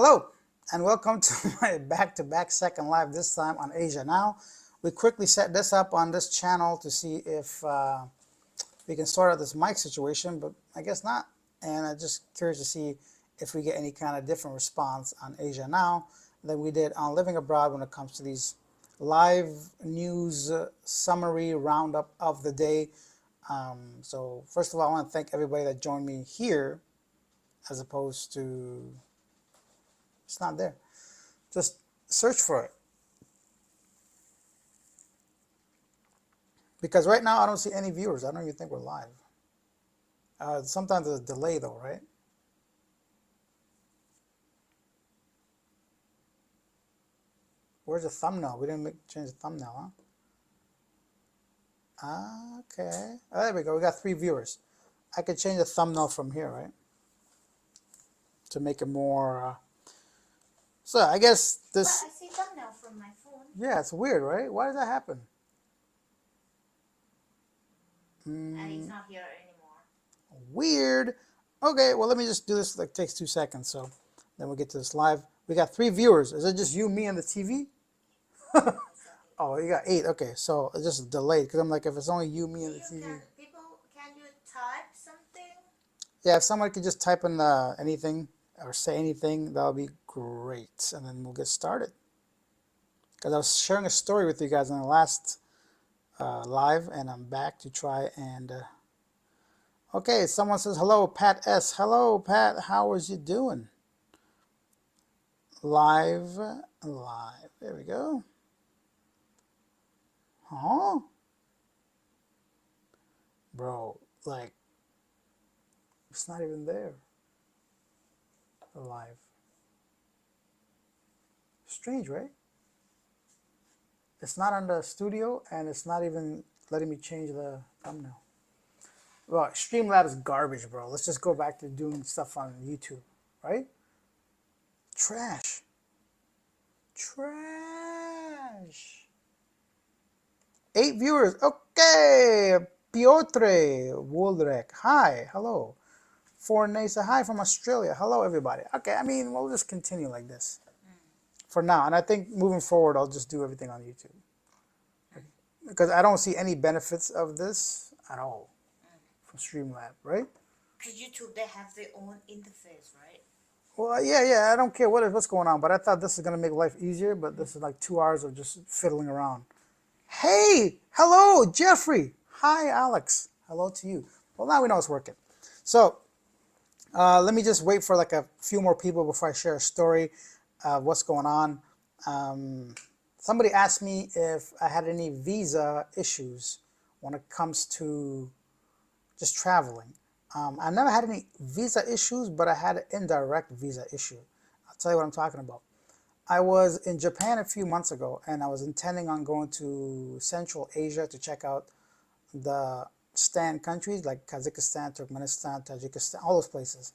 Hello, and welcome to my back-to-back second live, this time on Asia Now. We quickly set this up on this channel to see if we can sort out this mic situation, but I guess not. And I'm just curious to see if we get any kind of different response on Asia Now than we did on Living Abroad when it comes to these live news summary roundup of the day. So first of all, I want to thank everybody that joined me here as opposed to... It's not there. Just search for it. Because right now I don't see any viewers. I don't even think we're live. Sometimes there's a delay though, right? Where's the thumbnail? We didn't change the thumbnail, huh? Okay. Oh, there we go. We got 3 viewers. I could change the thumbnail from here, right? To make it more... So I guess this... But I see thumbnail from my phone. Yeah, it's weird, right? Why does that happen? And it's not here anymore. Weird. Okay, well, let me just do this. Like, takes 2 seconds, so then we'll get to this live. We got 3 viewers. Is it just you, me, and the TV? Oh, you got 8. Okay, so it's just delayed because I'm like, if it's only you, me, and the TV. Can you type something? Yeah, if someone could just type in anything or say anything, that would be great. And then we'll get started. Because I was sharing a story with you guys in the last live, and I'm back to try and... Okay, someone says, hello, Pat S. Hello, Pat. How is you doing? Live. There we go. Huh? Bro, like, it's not even there. Live. Strange, right? It's not on the studio, and it's not even letting me change the thumbnail. Well, Streamlab is garbage, bro. Let's just go back to doing stuff on YouTube, right? Trash. 8 viewers. Okay. Piotr Woldrek. Hi. Hello. Fornesa. Hi from Australia. Hello, everybody. Okay, I mean, we'll just continue like this for now. And I think moving forward, I'll just do everything on YouTube. Because I don't see any benefits of this at all from Streamlab, right? Because YouTube, they have their own interface, right? Well, yeah, I don't care what's going on, but I thought this is going to make life easier, but this is like 2 hours of just fiddling around. Hey, hello, Jeffrey. Hi, Alex. Hello to you. Well, now we know it's working. So, let me just wait for like a few more people before I share a story of what's going on. Somebody asked me if I had any visa issues when it comes to just traveling. I never had any visa issues, but I had an indirect visa issue. I'll tell you what I'm talking about. I was in Japan a few months ago, and I was intending on going to Central Asia to check out the STAN countries like Kazakhstan, Turkmenistan, Tajikistan, all those places.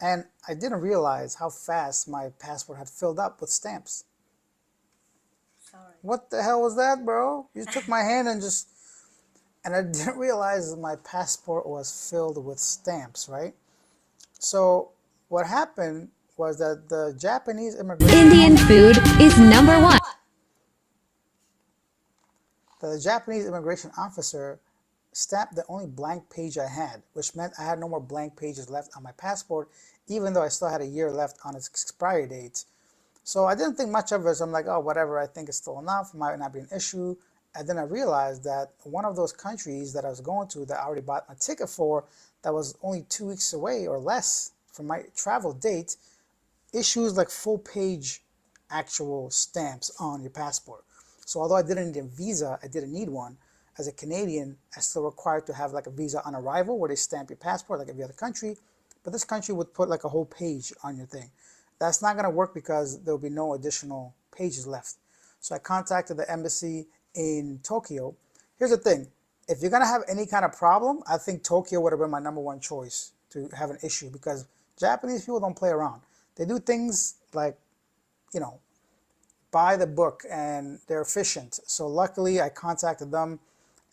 And I didn't realize how fast my passport had filled up with stamps. Sorry. What the hell was that, bro? You took my hand and just... And I didn't realize that my passport was filled with stamps, right? So what happened was that the Japanese immigration... Indian food is #1. The Japanese immigration officer stamped the only blank page I had, which meant I had no more blank pages left on my passport, even though I still had a year left on its expiry date. So I didn't think much of it. So I'm like, oh, whatever, I think it's still enough. It might not be an issue. And then I realized that one of those countries that I was going to that I already bought my ticket for, that was only 2 weeks away or less from my travel date, issues like full page actual stamps on your passport. So although I didn't need a visa, I didn't need one. As a Canadian, I still required to have like a visa on arrival where they stamp your passport like every other country. But this country would put like a whole page on your thing. That's not going to work because there will be no additional pages left. So I contacted the embassy in Tokyo. Here's the thing. If you're going to have any kind of problem, I think Tokyo would have been my #1 choice to have an issue because Japanese people don't play around. They do things like, you know, by the book, and they're efficient. So luckily I contacted them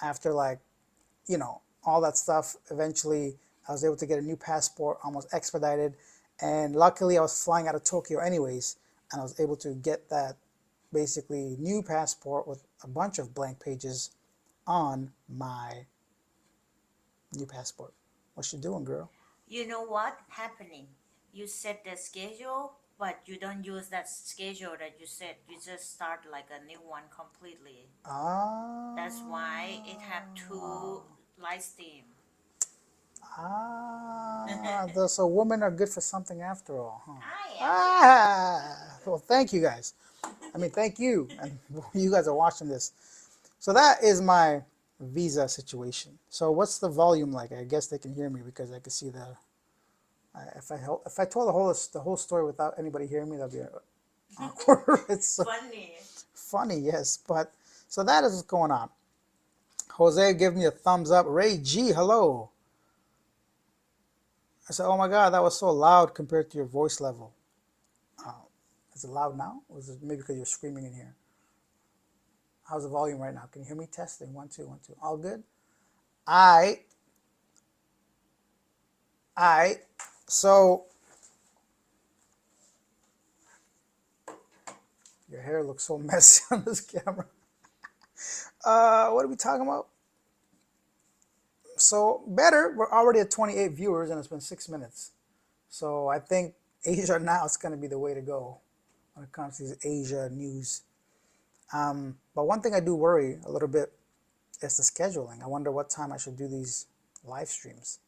after like, you know, all that stuff. Eventually I was able to get a new passport almost expedited, And luckily I was flying out of Tokyo anyways, and I was able to get that basically new passport with a bunch of blank pages on my new passport. What you doing, girl? You know what happening? You set the schedule, but you don't use that schedule that you set. You just start like a new one completely. That's why it have two live stream. So women are good for something after all, huh? I am, yes. Well, thank you guys. I mean, thank you, and you guys are watching this. So that is my visa situation. So what's the volume like? I guess they can hear me because I can see the. If I told the whole story without anybody hearing me, that'd be awkward. It's Funny. funny, yes, but so that is what's going on. Jose, give me a thumbs up. Ray G, hello. I said, oh my God, that was so loud compared to your voice level. Is it loud now? Or is it maybe because you're screaming in here? How's the volume right now? Can you hear me? Testing. 1 2 1 2. All good? I. So your hair looks so messy on this camera. What are we talking about? So better. We're already at 28 viewers and it's been 6 minutes. So I think Asia now is going to be the way to go when it comes to these Asia news. But one thing I do worry a little bit is the scheduling. I wonder what time I should do these live streams.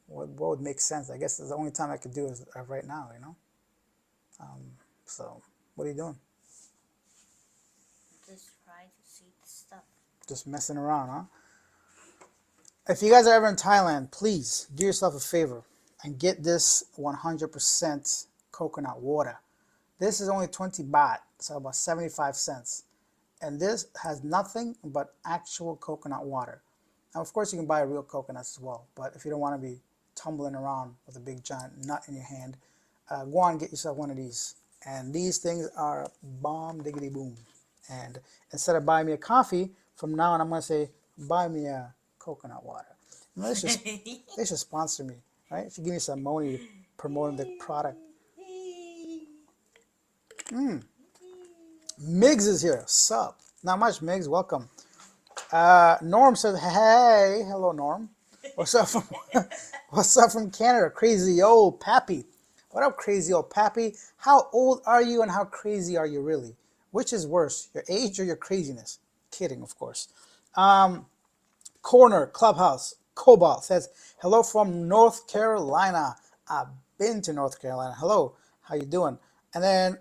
What would make sense? I guess the only time I could do is right now, you know? So what are you doing? Just try to see the stuff. Just messing around, huh? If you guys are ever in Thailand, please do yourself a favor and get this 100% coconut water. This is only 20 baht, so about 75 cents. And this has nothing but actual coconut water. Now, of course, you can buy real coconuts as well, but if you don't want to be tumbling around with a big giant nut in your hand, go on and get yourself one of these. And these things are bomb diggity boom. And instead of buying me a coffee, from now on I'm going to say, buy me a coconut water. You know, they should sponsor me, right? They should give me some money promoting the product. Migs is here. Sup? Not much, Migs. Welcome. Norm says, hey. Hello, Norm. What's up from What's up from Canada? Crazy old Pappy. What up, crazy old Pappy? How old are you and how crazy are you really? Which is worse, your age or your craziness? Kidding, of course. Corner Clubhouse Cobalt says, hello from North Carolina. I've been to North Carolina. Hello, how you doing? And then,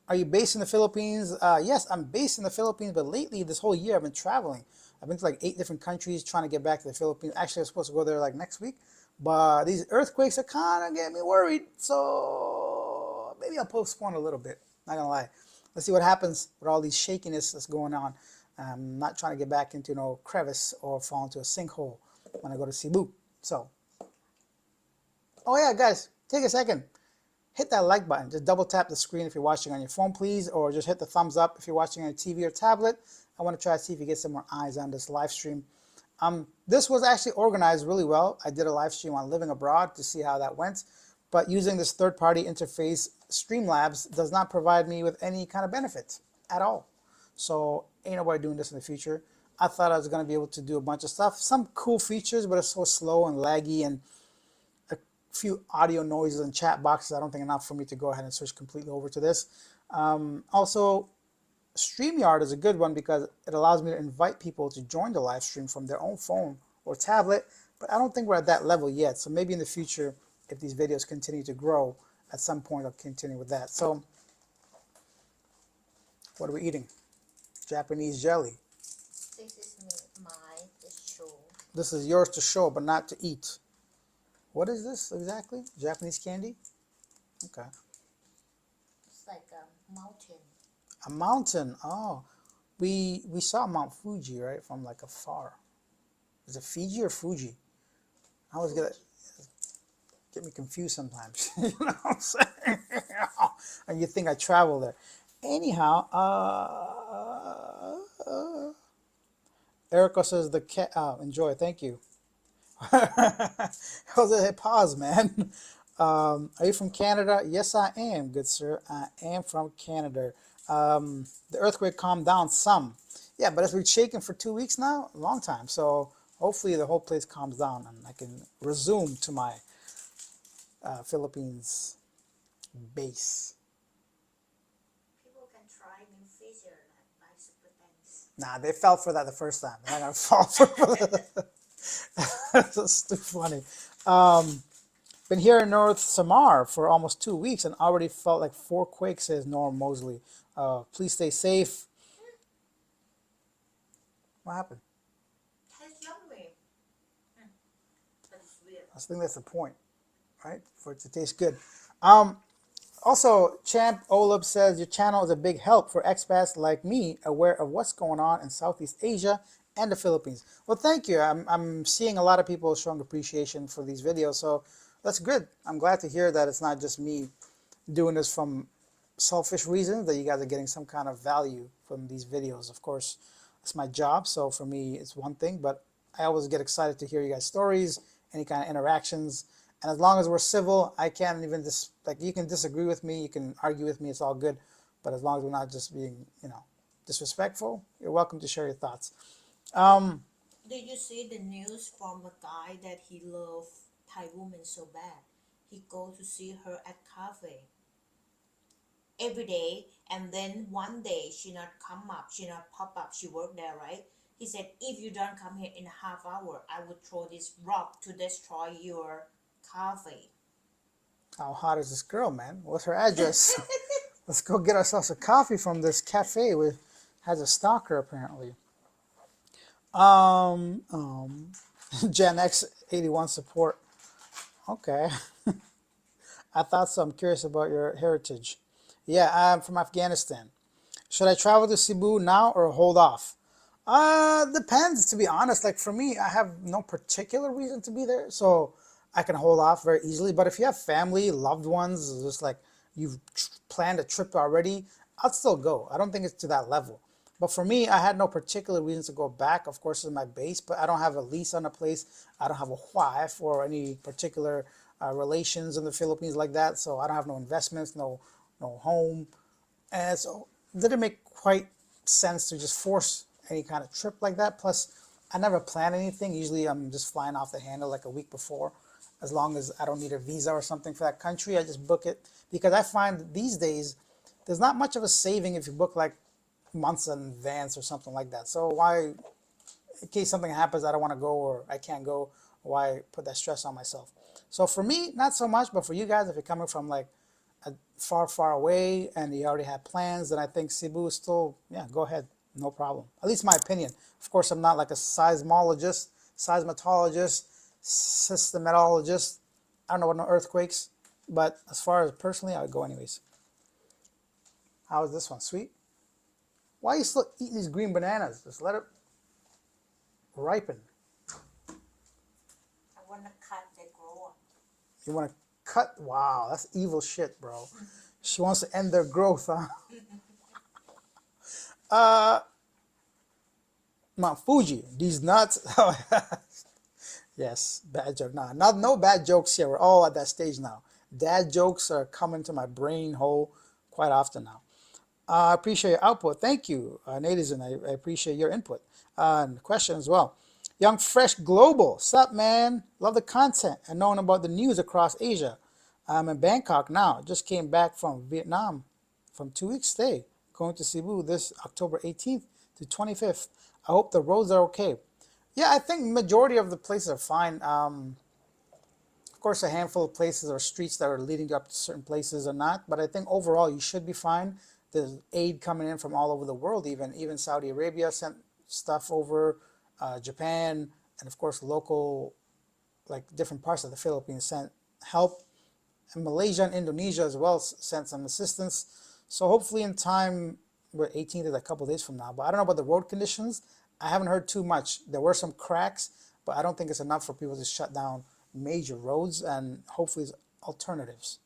are you based in the Philippines? Yes, I'm based in the Philippines, but lately, this whole year, I've been traveling. I've been to like 8 different countries trying to get back to the Philippines. Actually, I was supposed to go there like next week, but these earthquakes are kind of getting me worried. So maybe I'll postpone a little bit. Not gonna lie. Let's see what happens with all these shakiness that's going on. I'm not trying to get back into no crevice or fall into a sinkhole when I go to Cebu. So, oh yeah, guys, take a second. Hit that like button. Just double tap the screen if you're watching on your phone, please, or just hit the thumbs up if you're watching on a TV or tablet. I want to try to see if you get some more eyes on this live stream. This was actually organized really well. I did a live stream on living abroad to see how that went, but using this third-party interface, Streamlabs does not provide me with any kind of benefit at all. So ain't nobody doing this in the future. I thought I was going to be able to do a bunch of stuff. Some cool features, but it's so slow and laggy and few audio noises and chat boxes. I don't think enough for me to go ahead and switch completely over to this. Also, StreamYard is a good one because it allows me to invite people to join the live stream from their own phone or tablet, but I don't think we're at that level yet. So maybe in the future, if these videos continue to grow, at some point I'll continue with that. So what are we eating? Japanese jelly. This is mine to show. This is yours to show, but not to eat. What is this exactly? Japanese candy? Okay. It's like a mountain. A mountain. Oh, we saw Mount Fuji, right, from like afar. Is it Fiji or Fuji? I always get me confused sometimes. You know what I'm saying? And you think I travel there. Anyhow, Erica says the cat. Enjoy. Thank you. Jose, pause, man. Are you from Canada? Yes, I am, good sir. I am from Canada. The earthquake calmed down some. Yeah, but it's been shaking for 2 weeks now, a long time. So hopefully the whole place calms down and I can resume to my Philippines base. People can try new feature like super thanks. Nah, they fell for that the first time. They're not gonna fall for that. That's too funny. Been here in North Samar for almost 2 weeks and already felt like 4 quakes, says Norm Mosley. Please stay safe. What happened? Tastes yummy. But it's weird. I think that's the point, right? For it to taste good. Also, Champ Olub says your channel is a big help for expats like me aware of what's going on in Southeast Asia and the Philippines. Well, thank you. I'm seeing a lot of people showing appreciation for these videos, so that's good. I'm glad to hear that it's not just me doing this from selfish reasons, that you guys are getting some kind of value from these videos. Of course, it's my job, so for me, it's one thing, but I always get excited to hear you guys' stories, any kind of interactions. And as long as we're civil, I can't even like, you can disagree with me, you can argue with me, it's all good. But as long as we're not just being, disrespectful, you're welcome to share your thoughts. Did you see the news from a guy that he loved Thai woman so bad? He go to see her at cafe every day, and then one day she not come up, she not pop up, she work there, right? He said, if you don't come here in a half hour, I would throw this rock to destroy your cafe. How hot is this girl, man? What's her address? Let's go get ourselves a coffee from this cafe with has a stalker apparently. Gen X 81 support. Okay. I thought so. I'm curious about your heritage. Yeah, I'm from Afghanistan. Should I travel to Cebu now or hold off? Depends, to be honest. Like for me, I have no particular reason to be there, so I can hold off very easily. But if you have family, loved ones, just like you've planned a trip already, I'd still go. I don't think it's to that level. But for me, I had no particular reason to go back. Of course, it's my base, but I don't have a lease on a place. I don't have a wife or any particular relations in the Philippines like that. So I don't have no investments, no home. And so it didn't make quite sense to just force any kind of trip like that. Plus, I never plan anything. Usually I'm just flying off the handle like a week before. As long as I don't need a visa or something for that country, I just book it. Because I find these days, there's not much of a saving if you book like months in advance or something like that. So why, in case something happens, I don't want to go or I can't go, why put that stress on myself? So for me, not so much, but for you guys, if you're coming from like far away and you already have plans, then I think Cebu is still, yeah, go ahead, no problem. At least my opinion. Of course, I'm not like a seismologist, systematologist. I don't know what no earthquakes, but as far as personally, I would go anyways. How is this one? Sweet? Why are you still eating these green bananas? Just let it ripen. I want to cut the grow. You want to cut? Wow, that's evil shit, bro. She wants to end their growth, huh? Mount Fuji, these nuts. Yes, bad joke. Nah, no bad jokes here. We're all at that stage now. Dad jokes are coming to my brain hole quite often now. I appreciate your output. Thank you, Natizen. I appreciate your input and question as well. Young Fresh Global. Sup, man? Love the content and knowing about the news across Asia. I'm in Bangkok now. Just came back from Vietnam from 2 weeks stay. Going to Cebu this October 18th to 25th. I hope the roads are okay. Yeah, I think majority of the places are fine. Of course, a handful of places or streets that are leading up to certain places are not. But I think overall you should be fine. There's aid coming in from all over the world. Even Saudi Arabia sent stuff over. Japan and of course local, like different parts of the Philippines sent help. And Malaysia and Indonesia as well sent some assistance. So hopefully in time, we're 18th is a couple days from now. But I don't know about the road conditions. I haven't heard too much. There were some cracks, but I don't think it's enough for people to shut down major roads, and hopefully there's alternatives.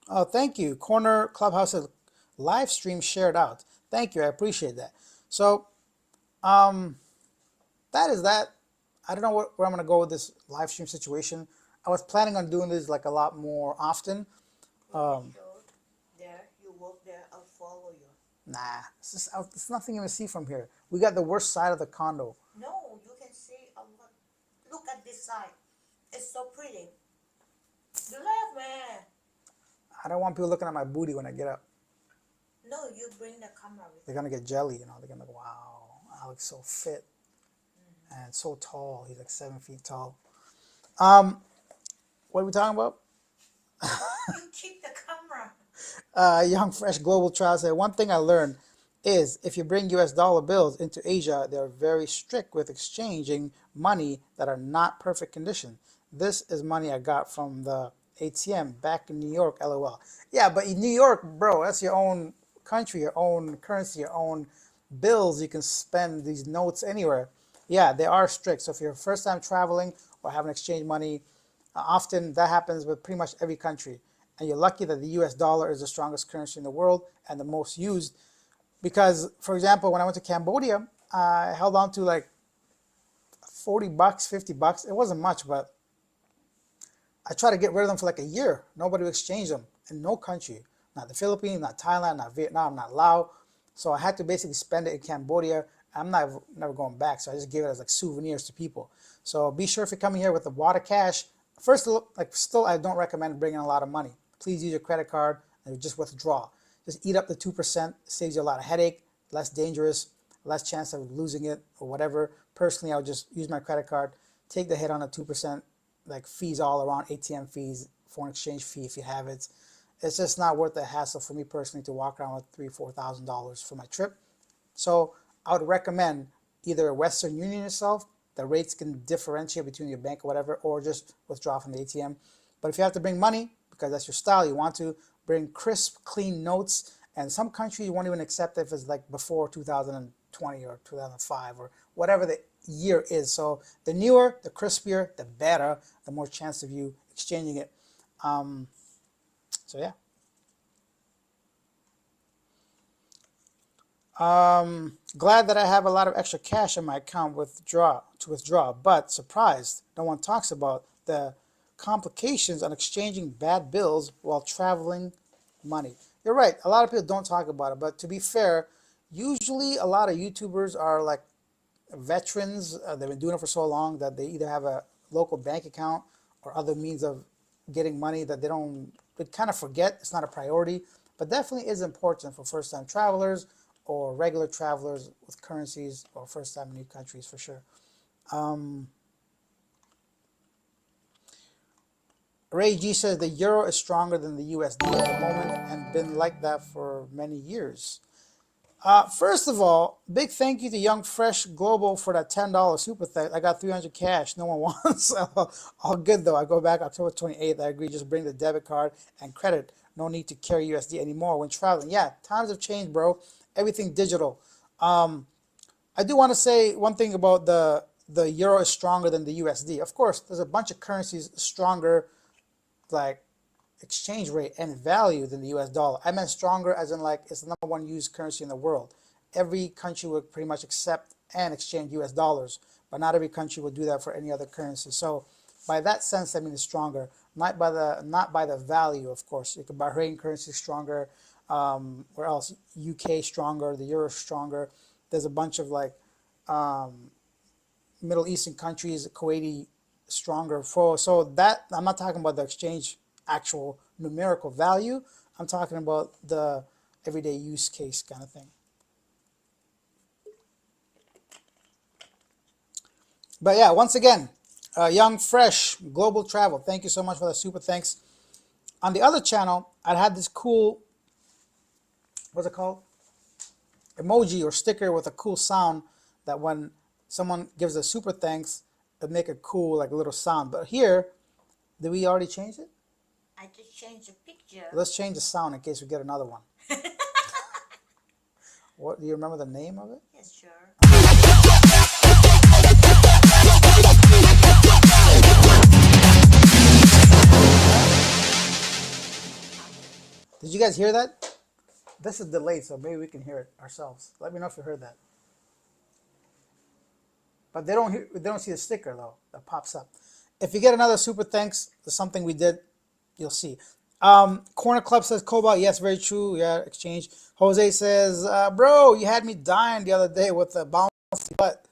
Oh, thank you. Corner Clubhouse live stream shared out. Thank you. I appreciate that. So, that is that. I don't know where I'm gonna go with this live stream situation. I was planning on doing this like a lot more often. Um, There, you walk there, I'll follow you. nah, it's nothing you can see from here. We got the worst side of the condo. No, you can see a lot. Look at this side. It's so pretty. You left, man. I don't want people looking at my booty when I get up. No, you bring the camera with They're gonna get jelly, you know. They're gonna go, wow, Alex so fit and so tall. He's like 7 feet tall. What are we talking about? you. Keep the camera. Young Fresh Global Trial said, one thing I learned is if you bring US dollar bills into Asia, they're very strict with exchanging money that are not perfect condition. This is money I got from the ATM back in New York, LOL. Yeah, but in New York, bro, that's your own country, your own currency, your own bills. You can spend these notes anywhere. Yeah, they are strict. So if you're first time traveling or having exchange money, often that happens with pretty much every country. And you're lucky that the US dollar is the strongest currency in the world and the most used. Because, for example, when I went to Cambodia, I held on to like 40 bucks, 50 bucks. It wasn't much, but I tried to get rid of them for like a year. Nobody would exchange them in no country. Not the Philippines, not Thailand, not Vietnam, not Laos. So I had to basically spend it in Cambodia. I'm never going back, so I just gave it as like souvenirs to people. So be sure if you're coming here with the water cash, first, like still, I don't recommend bringing a lot of money. Please use your credit card and just withdraw. Just eat up the 2%, saves you a lot of headache, less dangerous, less chance of losing it or whatever. Personally, I would just use my credit card, take the hit on the 2%, like fees all around, ATM fees, foreign exchange fee if you have it. It's just not worth the hassle for me personally to walk around with $3,000-4,000 for my trip. So I would recommend either Western Union itself, the rates can differentiate between your bank or whatever, or just withdraw from the ATM. But if you have to bring money, because that's your style, you want to bring crisp, clean notes. And some countries won't even accept if it's like before 2020 or 2005 or whatever the year is. So the newer, the crispier, the better, the more chance of you exchanging it. So yeah. Glad that I have a lot of extra cash in my account to withdraw, but surprised no one talks about the complications on exchanging bad bills while traveling money. You're right, a lot of people don't talk about it, but to be fair, usually a lot of YouTubers are like veterans. They've been doing it for so long that they either have a local bank account or other means of getting money that they kind of forget. It's not a priority, but definitely is important for first-time travelers or regular travelers with currencies or first time in new countries for sure. Ray G says the euro is stronger than the USD at the moment and been like that for many years. First of all, big thank you to Young Fresh Global for that $10 super thanks. I got 300 cash. No one wants. All good though. I go back October 28th. I agree. Just bring the debit card and credit. No need to carry USD anymore when traveling. Yeah, times have changed, bro. Everything digital. I do want to say one thing about the euro is stronger than the USD. Of course, there's a bunch of currencies stronger, like exchange rate and value than the US dollar. I meant stronger as in like it's the number one used currency in the world. Every country would pretty much accept and exchange US dollars, but not every country would do that for any other currency. So by that sense, I mean it's stronger, not by the value, of course. You could Bahrain currency stronger, where else? UK stronger, the euro stronger. There's a bunch of like Middle Eastern countries, Kuwaiti stronger. So that I'm not talking about the exchange actual numerical value. I'm talking about the everyday use case kind of thing. But yeah, once again, Young Fresh Global Travel, thank you so much for that super thanks. On the other channel, I had this cool, what's it called? Emoji or sticker with a cool sound that when someone gives a super thanks, it make a cool like little sound. But here, did we already change it? I just changed the picture. Let's change the sound in case we get another one. What do you remember the name of it? Yes, sure. Did you guys hear that? This is delayed, so maybe we can hear it ourselves. Let me know if you heard that. But they don't see the sticker though that pops up. If you get another super thanks, there's something we did, you'll see. Corner Club says Cobalt, yes, very true. Yeah, exchange. Jose says, bro, you had me dying the other day with the bouncy butt.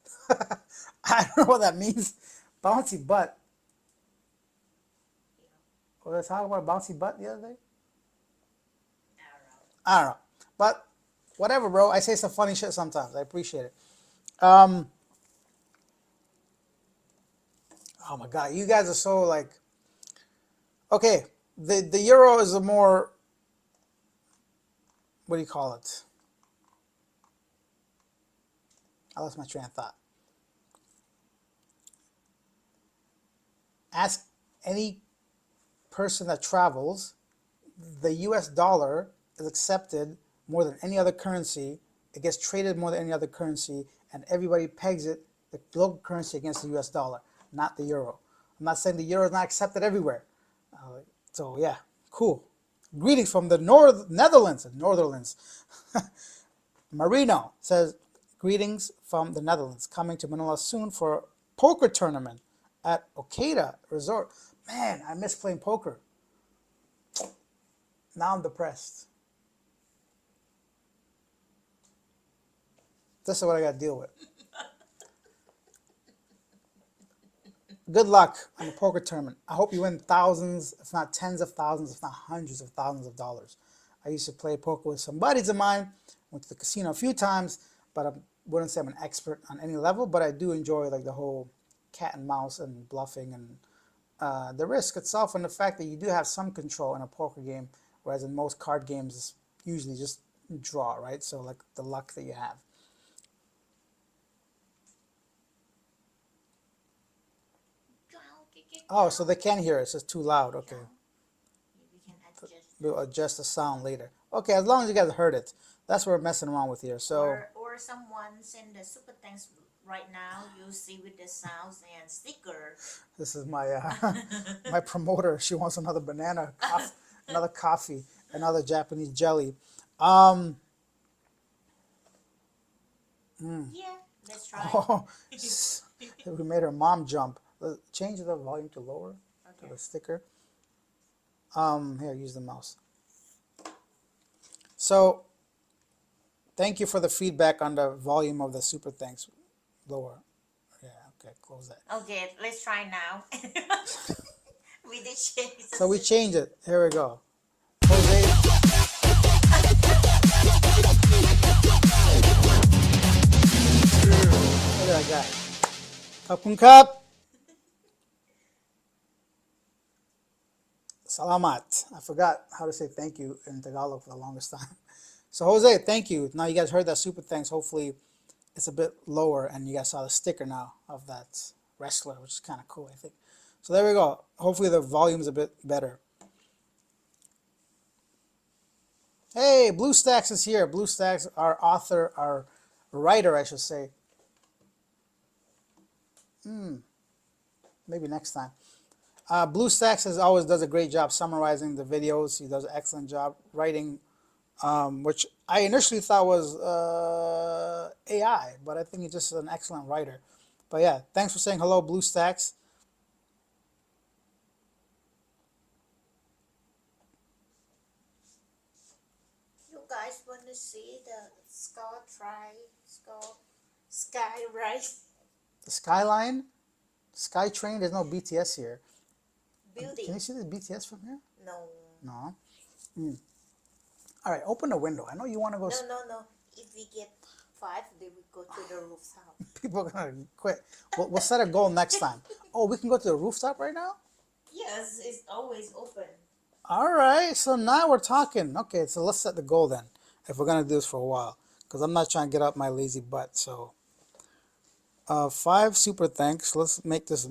I don't know what that means. Bouncy butt. Was I talking about bouncy butt the other day? I don't know. But whatever, bro. I say some funny shit sometimes. I appreciate it. Oh my god, you guys are so like. Okay, the euro is a more. What do you call it? I lost my train of thought. Ask any person that travels. The U.S. dollar is accepted more than any other currency. It gets traded more than any other currency, and everybody pegs it, the local currency, against the U.S. dollar, not the euro. I'm not saying the euro is not accepted everywhere. So yeah, cool. Greetings from the Netherlands. Marino says, greetings from the Netherlands. Coming to Manila soon for a poker tournament at Okada Resort. Man, I miss playing poker. Now I'm depressed. This is what I got to deal with. Good luck on the poker tournament. I hope you win thousands, if not tens of thousands, if not hundreds of thousands of dollars. I used to play poker with some buddies of mine. Went to the casino a few times, but I wouldn't say I'm an expert on any level. But I do enjoy like the whole cat and mouse and bluffing and the risk itself, and the fact that you do have some control in a poker game, whereas in most card games it's usually just draw, right? So like the luck that you have. Oh, so they can hear it. It's just too loud. Okay. We can adjust. We'll adjust the sound later. Okay, as long as you guys heard it. That's what we're messing around with here. So. Or someone send the super thanks right now. You see with the sounds and sticker. This is my my promoter. She wants another banana, another coffee, another Japanese jelly. Yeah, let's try. Oh, we made her mom jump. Change the volume to lower to the sticker. Here, use the mouse. So, thank you for the feedback on the volume of the super thanks. Lower. Yeah, okay, close that. Okay, let's try now. We did change. So we change it. Here we go. Jose. Look at that guy. Kapun kap. Salamat. I forgot how to say thank you in Tagalog for the longest time. So Jose, thank you. Now you guys heard that super thanks. Hopefully it's a bit lower and you guys saw the sticker now of that wrestler, which is kind of cool, I think. So there we go. Hopefully the volume's a bit better. Hey, BlueStacks is here. BlueStacks, our author, our writer, I should say. Maybe next time. BlueStacks as always does a great job summarizing the videos. He does an excellent job writing, which I initially thought was AI, but I think he's just an excellent writer. But yeah, thanks for saying hello, BlueStacks. You guys want to see the sky rise? The skyline, SkyTrain. There's no BTS here. Building. Can you see the BTS from here? No. No. All right, open the window. I know you want to go. No. If we get 5, then we go to the rooftop. People are gonna quit. We'll set a goal next time. Oh, we can go to the rooftop right now? Yes, it's always open. All right, so now we're talking. Okay, so let's set the goal then, if we're gonna do this for a while, because I'm not trying to get up my lazy butt. So, 5 super thanks. Let's make this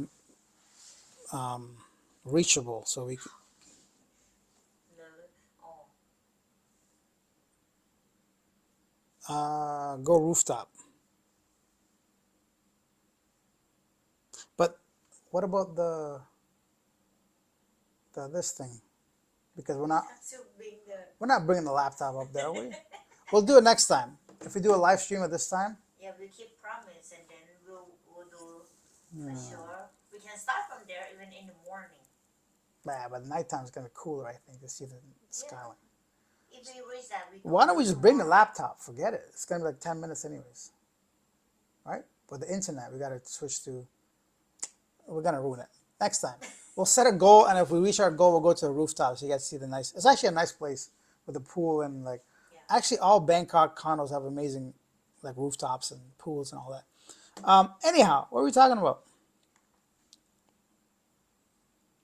reachable so we can. Go rooftop. But what about the this thing? Because we're not bringing the laptop up there, are we? We'll do it next time. If we do a live stream at this time. Yeah, we keep promise and then we'll do for sure. We can start from there even in the morning. Yeah, but nighttime is gonna be cooler, I think, to see the Yeah. skyline. If we reach that, we go Why don't we just bring the tomorrow. laptop? Forget it. It's gonna be like 10 minutes anyways, right? But the internet, we gotta switch to. We're gonna ruin it next time. We'll set a goal, and if we reach our goal, we'll go to the rooftop so you guys see the nice. It's actually a nice place with a pool and like. Yeah. Actually, all Bangkok condos have amazing like rooftops and pools and all that. Anyhow, what are we talking about?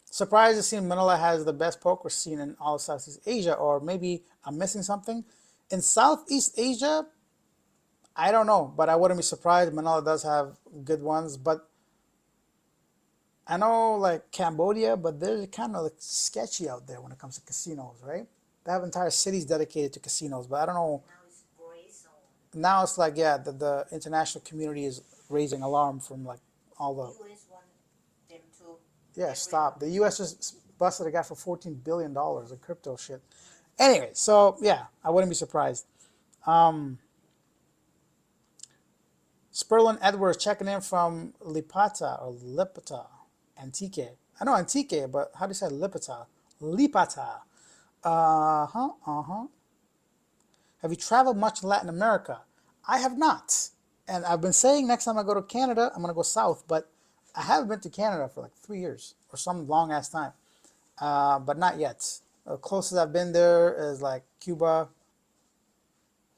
Surprised to see Manila has the best poker scene in all of Southeast Asia, or maybe I'm missing something. In Southeast Asia, I don't know, but I wouldn't be surprised. Manila does have good ones, but I know like Cambodia, but they're kind of like sketchy out there when it comes to casinos, right? They have entire cities dedicated to casinos, but I don't know. Now it's gray zone. Now it's like, yeah, the international community is raising alarm from like all the. US want them to Yeah, get stop. rid The U.S. just busted a guy for $14 billion in crypto shit. Anyway, so yeah, I wouldn't be surprised. Sperlin Edwards checking in from Lipata or Lipata, Antique. I know Antique, but how do you say Lipata? Lipata. Uh huh. Have you traveled much in Latin America? I have not. And I've been saying next time I go to Canada, I'm going to go south, but I haven't been to Canada for like 3 years or some long ass time. But not yet. The closest I've been there is like Cuba.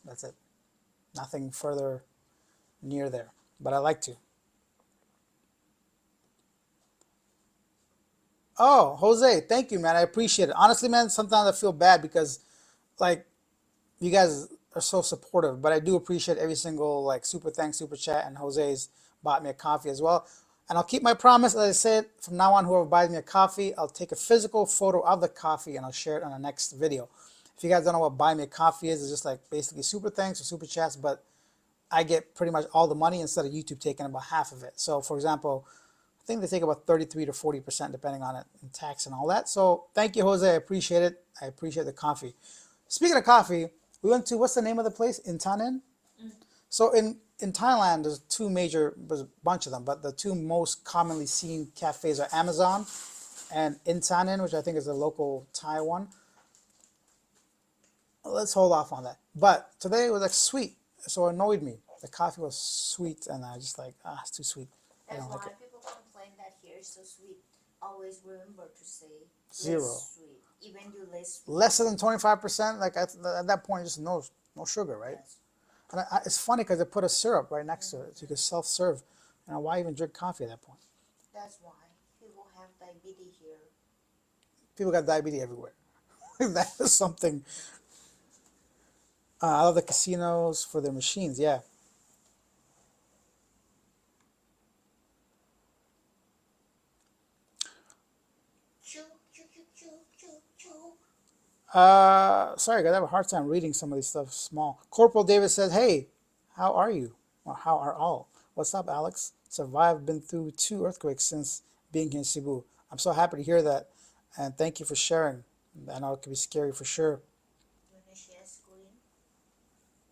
That's it. Nothing further near there. But I like to. Oh, Jose, thank you, man. I appreciate it. Honestly, man, sometimes I feel bad because like you guys are so supportive, but I do appreciate every single like super thanks, super chat, and Jose's bought me a coffee as well. And I'll keep my promise, as I said, from now on, whoever buys me a coffee, I'll take a physical photo of the coffee and I'll share it on the next video. If you guys don't know what buy me a coffee is, it's just like basically super thanks or super chats, but I get pretty much all the money instead of YouTube taking about half of it. So for example, I think they take about 33 to 40% depending on it and tax and all that. So thank you, Jose. I appreciate it. I appreciate the coffee. Speaking of coffee, we went to, what's the name of the place? Intanin? So in Thailand, there's two major, there's a bunch of them, but the two most commonly seen cafes are Amazon and Intanin, which I think is a local Thai one. Let's hold off on that. But today it was like sweet, so it annoyed me. The coffee was sweet, and I just like, it's too sweet. I That's don't why like it. people complain that here is so sweet. Always remember to say Zero. less sweet. Even do less sweet. Less than 25%, like at that point, just no sugar, right? Yes. And it's funny because they put a syrup right next to it, so you can self-serve. And why even drink coffee at that point? That's why people have diabetes here. People got diabetes everywhere. That is something. I love the casinos for their machines, yeah. Choo, choo, choo, choo, choo, choo. Sorry, guys, I have a hard time reading some of these stuff small. Corporal David says, hey, how are you? Or how are all? What's up, Alex? Survived, been through 2 earthquakes since being here in Cebu. I'm so happy to hear that, and thank you for sharing. I know it can be scary for sure. You wanna share screen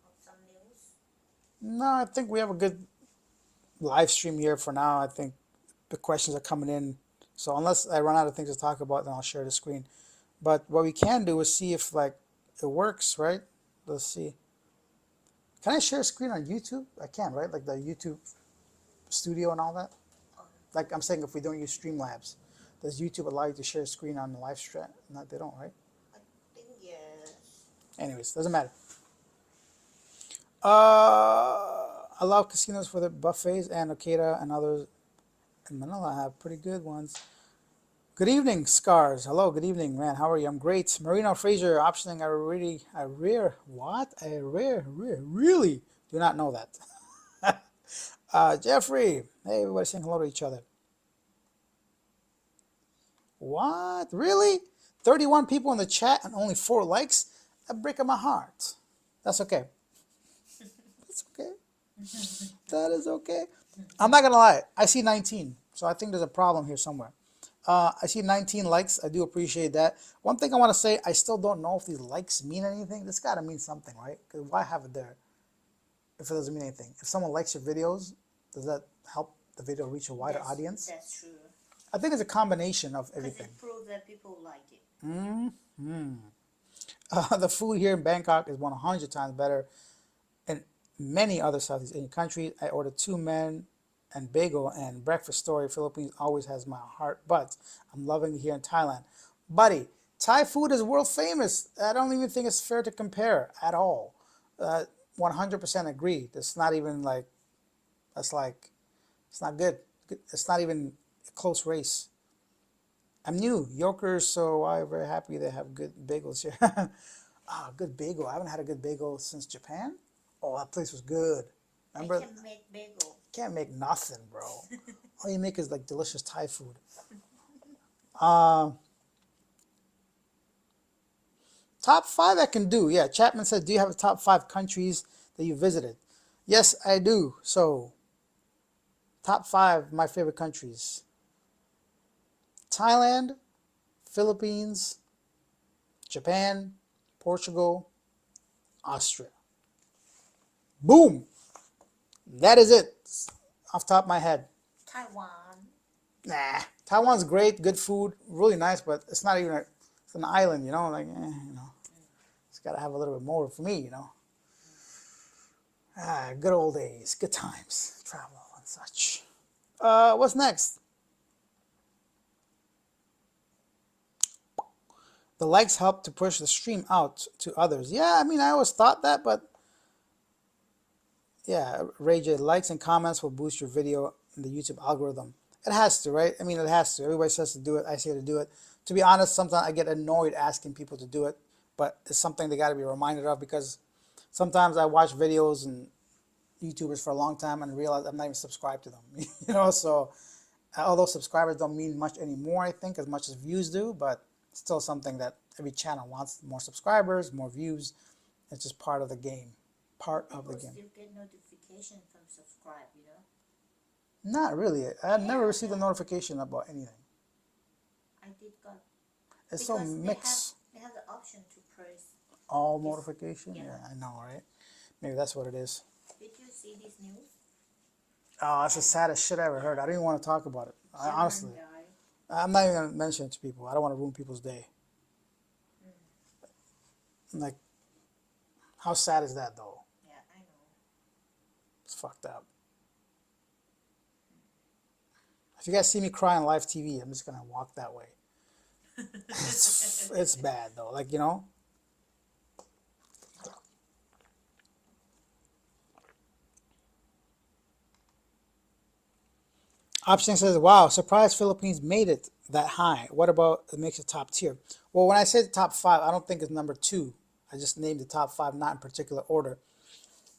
of some news? No, I think we have a good live stream here for now. I think the questions are coming in. So unless I run out of things to talk about, then I'll share the screen. But what we can do is see if like it works, right? Let's see. Can I share a screen on YouTube? I can, right? Like the YouTube studio and all that? Like I'm saying, if we don't use Streamlabs, does YouTube allow you to share a screen on the live stream? No, they don't, right? I think yes. Anyways, doesn't matter. Allow casinos for the buffets, and Okada and others in Manila have pretty good ones. Good evening, Scars. Hello, good evening, man. How are you? I'm great. Marino Fraser optioning really do not know that. Jeffrey, hey, everybody saying hello to each other. What? Really? 31 people in the chat and only 4 likes? That breaking my heart. That's okay. That's okay. That is okay. I'm not gonna lie. I see 19, so I think there's a problem here somewhere. I see 19 likes. I do appreciate that. One thing I want to say, I still don't know if these likes mean anything. This got to mean something, right? Because why have it there if it doesn't mean anything? If someone likes your videos, does that help the video reach a wider audience. That's true. I think it's a combination of Because everything. it proves that people like it. The food here in Bangkok is 100 times better in many other Southeast Asian countries. I ordered 2 men and bagel and breakfast story. Philippines always has my heart, but I'm loving it here in Thailand. Buddy, Thai food is world famous. I don't even think it's fair to compare at all. 100% agree. It's not even like, that's like, it's not good. It's not even a close race. I'm new, Yorkers, so I'm very happy they have good bagels here. Ah, good bagel. I haven't had a good bagel since Japan. Oh, that place was good. Remember? I can make bagel. Can't make nothing, bro. All you make is like delicious Thai food. Top 5 I can do. Yeah, Chapman said, do you have the top 5 countries that you visited? Yes, I do. So, top 5 my favorite countries. Thailand, Philippines, Japan, Portugal, Austria. Boom! That is it. Off the top of my head. Taiwan. Nah. Taiwan's great, good food, really nice, but it's not even it's an island, like, it's got to have a little bit more for me, Good old days, good times, travel and such. What's next? The likes help to push the stream out to others. Yeah, I mean, I always thought that, but yeah, Ray J, likes and comments will boost your video in the YouTube algorithm. It has to, right? I mean, it has to. Everybody says to do it. I say to do it. To be honest, sometimes I get annoyed asking people to do it, but it's something they got to be reminded of, because sometimes I watch videos and YouTubers for a long time and realize I'm not even subscribed to them. So although subscribers don't mean much anymore, I think, as much as views do, but still something that every channel wants: more subscribers, more views. It's just part of the game. Part of the game. Still get notification from subscribe, Not really. I've never received a notification about anything. I did got. It's so Because mixed. They have the option to press. All notification? Yeah. Yeah, I know, right? Maybe that's what it is. Did you see this news? Oh, that's the saddest shit I ever heard. I didn't even want to talk about it. Honestly. Someone died. I'm not even going to mention it to people. I don't want to ruin people's day. Like, how sad is that, though? Yeah, I know. It's fucked up. If you guys see me cry on live TV, I'm just going to walk that way. It's bad, though. Like, Option says, wow, surprised Philippines made it that high. What about it makes it top tier? Well, when I say the top 5, I don't think it's number 2. I just named the top 5, not in particular order.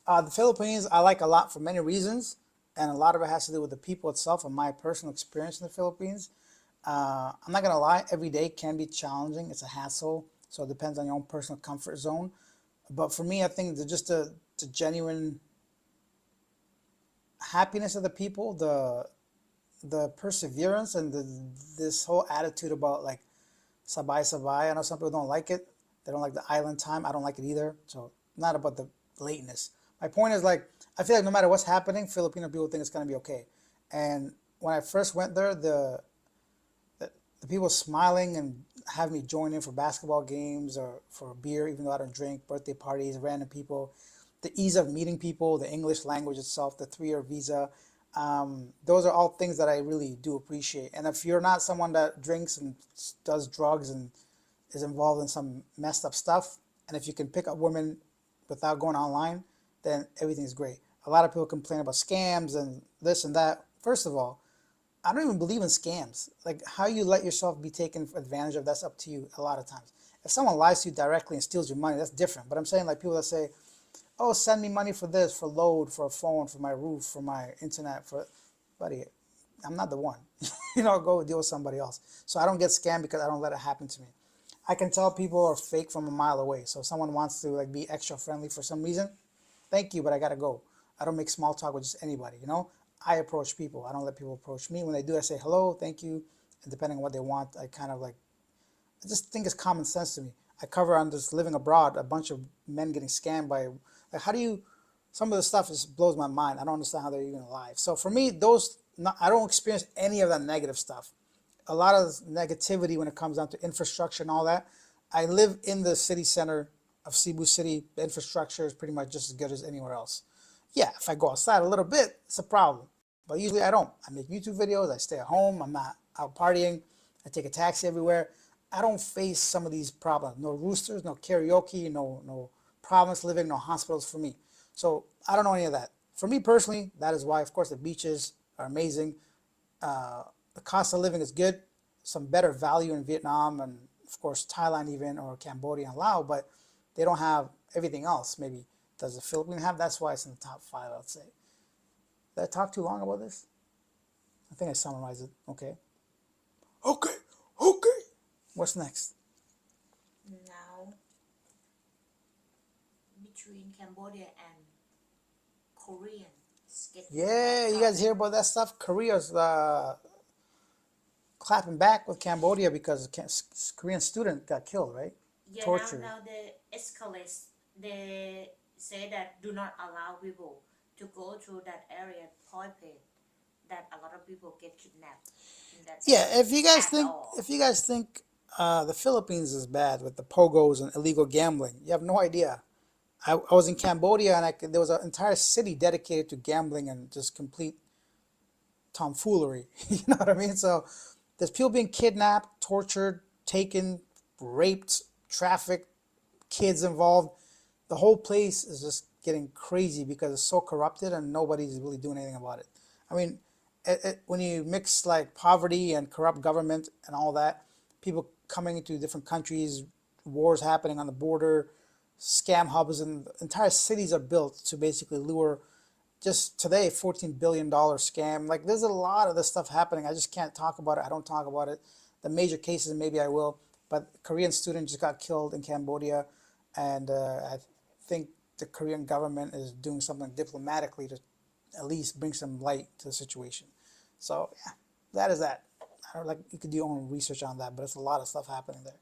The Philippines I like a lot for many reasons, and a lot of it has to do with the people itself and my personal experience in the Philippines. I'm not going to lie, every day can be challenging. It's a hassle, so it depends on your own personal comfort zone. But for me, I think just the genuine happiness of the people, the perseverance, and this whole attitude about like sabay sabay. I know some people don't like it. They don't like the island time. I don't like it either. So not about the lateness. My point is, like, I feel like no matter what's happening, Filipino people think it's going to be okay. And when I first went there, the people smiling and having me join in for basketball games or for a beer, even though I don't drink, birthday parties, random people, the ease of meeting people, the English language itself, the 3-year visa, those are all things that I really do appreciate. And if you're not someone that drinks and does drugs and is involved in some messed up stuff, and if you can pick up women without going online, then everything's great. A lot of people complain about scams and this and that. First of all, I don't even believe in scams. Like, how you let yourself be taken advantage of, that's up to you a lot of times. If someone lies to you directly and steals your money, that's different. But I'm saying, like, people that say, oh, send me money for this, for load, for a phone, for my roof, for my internet, buddy, I'm not the one. Go deal with somebody else. So I don't get scammed because I don't let it happen to me. I can tell people are fake from a mile away. So if someone wants to like be extra friendly for some reason, thank you, but I gotta go. I don't make small talk with just anybody, I approach people. I don't let people approach me. When they do, I say hello, thank you, and depending on what they want, I kind of like, I just think it's common sense to me. I cover on this living abroad, a bunch of men getting scammed by, like, how do you, some of the stuff just blows my mind. I don't understand how they're even alive. So for me, those not, I don't experience any of that negative stuff. A lot of negativity when it comes down to infrastructure and all that. I live in the city center of Cebu City. The infrastructure is pretty much just as good as anywhere else. Yeah, if I go outside a little bit, it's a problem. But usually I don't. I make YouTube videos. I stay at home. I'm not out partying. I take a taxi everywhere. I don't face some of these problems. No roosters, no karaoke, no problems living, no hospitals for me. So I don't know any of that. For me personally, that is why, of course, the beaches are amazing. The cost of living is good. Some better value in Vietnam and, of course, Thailand even, or Cambodia and Laos, but they don't have everything else. Maybe does the Philippines have? That's why it's in the top 5, I'd say. Did I talk too long about this? I think I summarized it. Okay. Okay. Okay. What's next? Now, between Cambodia and Korean, it's getting Yeah, you guys hear about that stuff? Korea's clapping back with Cambodia because a Korean student got killed, right? Yeah, Tortured. now the escalates. They say that do not allow people to go through that area, Poipet, that a lot of people get kidnapped in that Yeah, area if you guys at think all. if you guys think the Philippines is bad with the pogos and illegal gambling, you have no idea. I was in Cambodia and there was an entire city dedicated to gambling and just complete tomfoolery. You know what I mean? So there's people being kidnapped, tortured, taken, raped, trafficked, kids involved. The whole place is just getting crazy because it's so corrupted and nobody's really doing anything about it. I mean, when you mix like poverty and corrupt government and all that, people coming into different countries, wars happening on the border, scam hubs, and entire cities are built to basically lure. Just today, $14 billion scam. Like, there's a lot of this stuff happening. I just can't talk about it. I don't talk about it. The major cases, maybe I will. But a Korean student just got killed in Cambodia, and I think the Korean government is doing something diplomatically to at least bring some light to the situation. So yeah, that is that. I don't like you could do your own research on that, but it's a lot of stuff happening there.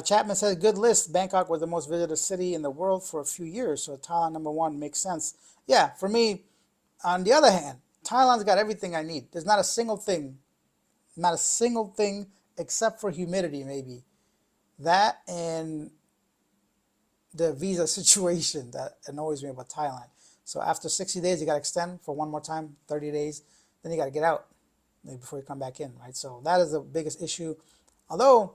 Chapman says, good list. Bangkok was the most visited city in the world for a few years, so Thailand #1 makes sense. Yeah, for me, on the other hand, Thailand's got everything I need. There's not a single thing except for humidity, maybe. That and the visa situation that annoys me about Thailand. So after 60 days, you got to extend for one more time, 30 days. Then you got to get out before you come back in, right? So that is the biggest issue. Although,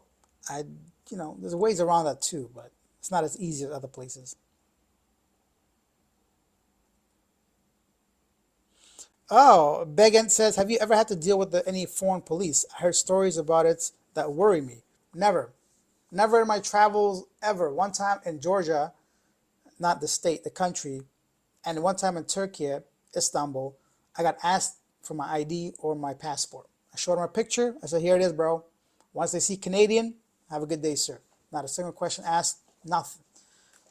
there's ways around that too, but it's not as easy as other places. Oh, Began says, have you ever had to deal with any foreign police? I heard stories about it that worry me. Never. Never in my travels, ever. One time in Georgia, not the state, the country, and one time in Turkey, Istanbul, I got asked for my ID or my passport. I showed them a picture. I said, here it is, bro. Once they see Canadian, have a good day, sir. Not a single question asked, nothing.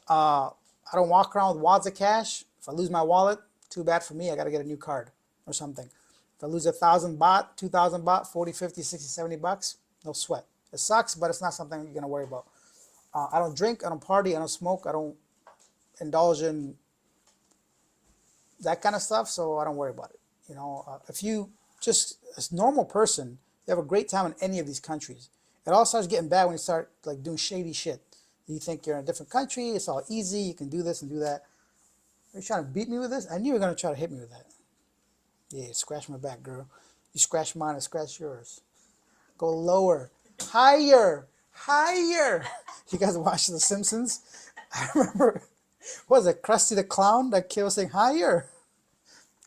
I don't walk around with wads of cash. If I lose my wallet, too bad for me. I got to get a new card or something. If I lose 1,000 baht, 2,000 baht, 40, 50, 60, 70 bucks, no sweat. It sucks, but it's not something you're going to worry about. I don't drink, I don't party, I don't smoke, I don't indulge in that kind of stuff, so I don't worry about it. If you just, as a normal person, you have a great time in any of these countries. It all starts getting bad when you start like doing shady shit. You think you're in a different country, it's all easy, you can do this and do that. Are you trying to beat me with this? I knew you were going to try to hit me with that. Yeah, scratch my back, girl. You scratch mine, I scratch yours. Go lower. Higher. Higher. You guys watch The Simpsons? I remember, what was it, Krusty the Clown that kid was saying, higher.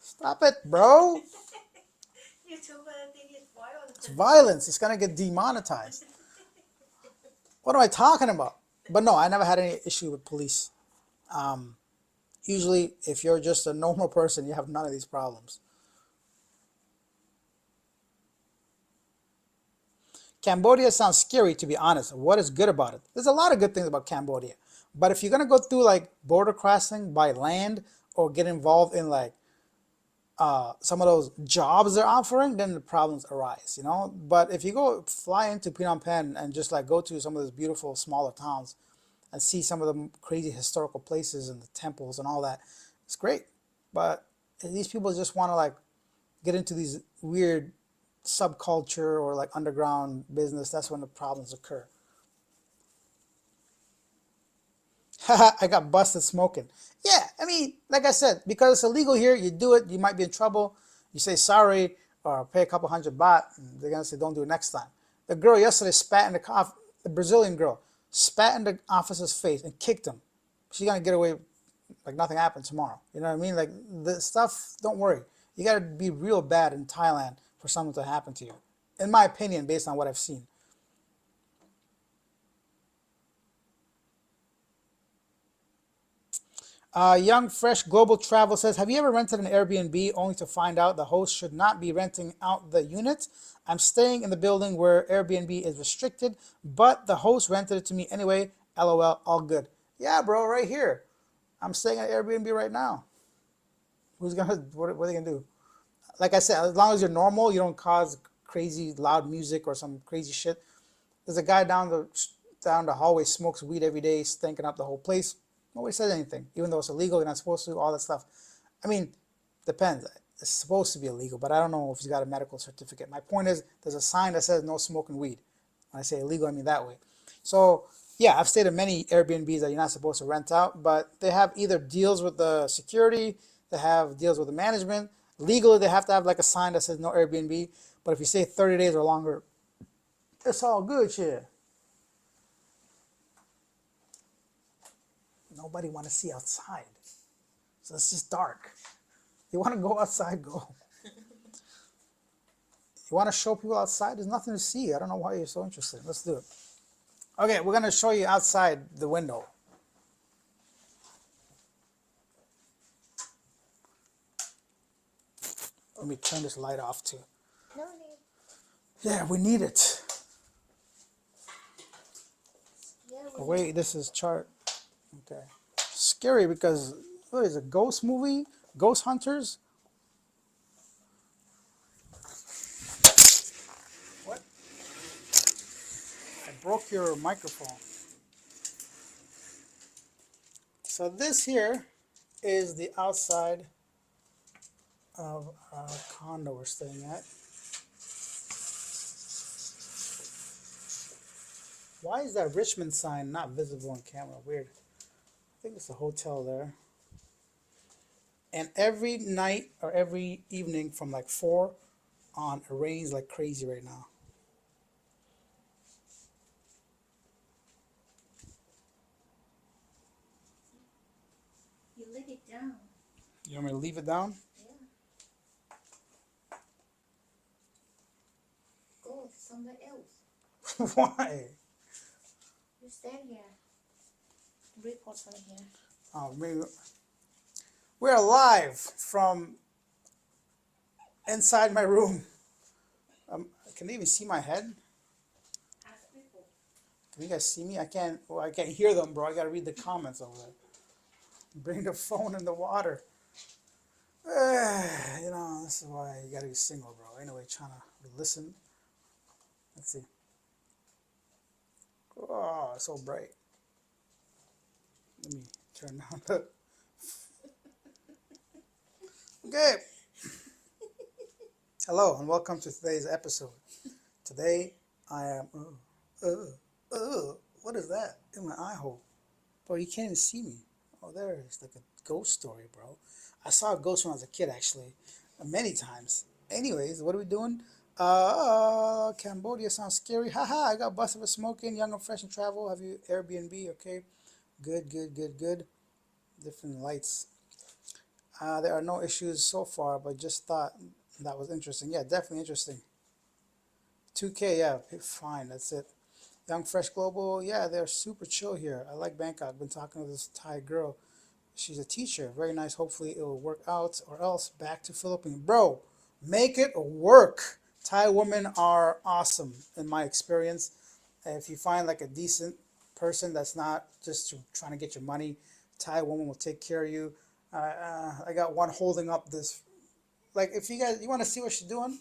Stop it, bro. YouTuber think it's violent. It's violence. It's going to get demonetized. What am I talking about? But no, I never had any issue with police. Usually, if you're just a normal person, you have none of these problems. Cambodia sounds scary, to be honest. What is good about it? There's a lot of good things about Cambodia. But if you're going to go through like border crossing by land or get involved in like some of those jobs they're offering, then the problems arise, But if you go fly into Phnom Penh and just like go to some of those beautiful smaller towns, and see some of the crazy historical places and the temples and all that. It's great, but these people just want to like get into these weird subculture or like underground business. That's when the problems occur. I got busted smoking. Yeah, I mean, like I said, because it's illegal here, you do it, you might be in trouble. You say sorry or pay a couple hundred baht, and they're gonna say don't do it next time. The girl yesterday spat in the Brazilian girl spat in the officer's face and kicked him. She's gonna get away like nothing happened tomorrow. You know what I mean? Like the stuff. Don't worry. You gotta be real bad in Thailand for something to happen to you, in my opinion, based on what I've seen. Young Fresh Global Travel says, have you ever rented an Airbnb only to find out the host should not be renting out the unit? I'm staying in the building where Airbnb is restricted, but the host rented it to me anyway. LOL, all good. Yeah, bro, right here. I'm staying at Airbnb right now. What are they gonna do? Like I said, as long as you're normal, you don't cause crazy loud music or some crazy shit. There's a guy down the hallway smokes weed every day, stinking up the whole place. Nobody says anything, even though it's illegal. You're not supposed to. All that stuff. I mean, depends. It's supposed to be illegal, but I don't know if he's got a medical certificate. My point is, there's a sign that says no smoking weed. When I say illegal, I mean that way. So yeah, I've stayed at many Airbnbs that you're not supposed to rent out, but they have either deals with the security, they have deals with the management. Legally, they have to have like a sign that says no Airbnb. But if you stay 30 days or longer, it's all good shit. Nobody want to see outside, so it's just dark. You want to go outside, go. You want to show people outside, there's nothing to see. I don't know why you're so interested. Let's do it. Okay, we're going to show you outside the window. Let me turn this light off too. No need. Yeah, we need it. Yeah, Oh, wait, this is chart. Okay. Scary because, what is it, ghost movie? Ghost hunters? What? I broke your microphone. So this here is the outside of our condo we're staying at. Why is that Richmond sign not visible on camera? Weird. I think it's a hotel there. And every night or every evening from like 4 on, it rains like crazy right now. You leave it down. You want me to leave it down? Yeah. Go somewhere else. Why? You stand here. Report from here. Oh, maybe. We're live from inside my room. Can they even see my head? Ask people. Can you guys see me? I can't. Well, I can't hear them, bro. I gotta read the comments over there. Bring the phone in the water. You know, this is why you gotta be single, bro. Anyway, trying to listen. Let's see. Oh, it's so bright. Let me turn down the. Okay. Hello and welcome to today's episode. Today I am. What is that in my eye hole? Bro, you can't even see me. Oh, there it is, like a ghost story, bro. I saw a ghost when I was a kid, actually, many times. Anyways, what are we doing? Cambodia sounds scary. Haha, I got busted for smoking. Young and fresh and travel. Have you Airbnb? Okay, good. Different lights. There are no issues so far, but just thought that was interesting. Yeah, definitely interesting. 2K, yeah, fine, that's it. Young Fresh Global, yeah, they're super chill here. I like Bangkok. Been talking to this Thai girl. She's a teacher. Very nice. Hopefully it will work out, or else back to Philippines. Bro, make it work. Thai women are awesome in my experience. If you find like a decent person that's not just trying to get your money, Thai woman will take care of you. I got one holding up this. Like, if you want to see what she's doing,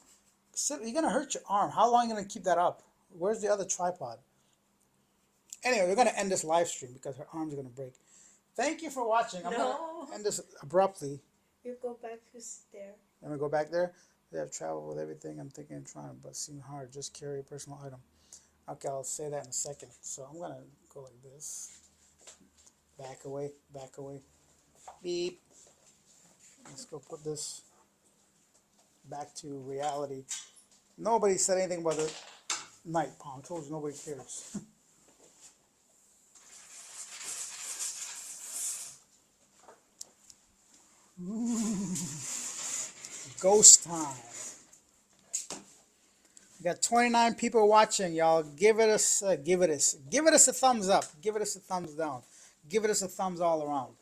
you're gonna hurt your arm. How long are you gonna keep that up? Where's the other tripod? Anyway, we're gonna end this live stream because her arms are gonna break. Thank you for watching. I'm gonna No. end this abruptly. You go back to there. Let me go back there. They have traveled with everything. I'm thinking and trying, but seem hard. Just carry a personal item. Okay, I'll say that in a second. So I'm gonna go like this. Back away. Back away. Beep. Let's go put this back to reality. Nobody said anything about the night palm. I told you nobody cares. Ghost time. We got 29 people watching, y'all. Give it us a thumbs up. Give it us a thumbs down. Give it us a thumbs all around.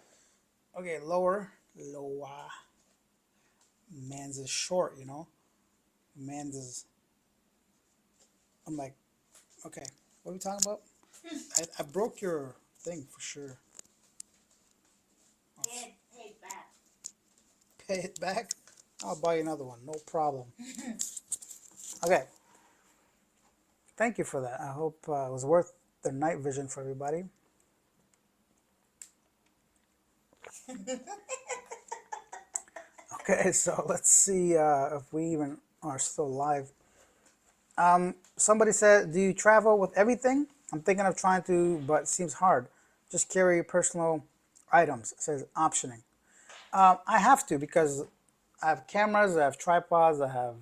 Okay, lower. Man's is short, you know. Man's is. I'm like, okay, what are we talking about? I broke your thing for sure. Pay it back. Pay it back? I'll buy you another one, no problem. Okay. Thank you for that. I hope it was worth the night vision for everybody. Okay, so let's see if we even are still live. Somebody said, do you travel with everything? I'm thinking of trying to, but it seems hard. Just carry personal items. It says optioning. I have to because I have cameras, I have tripods, I have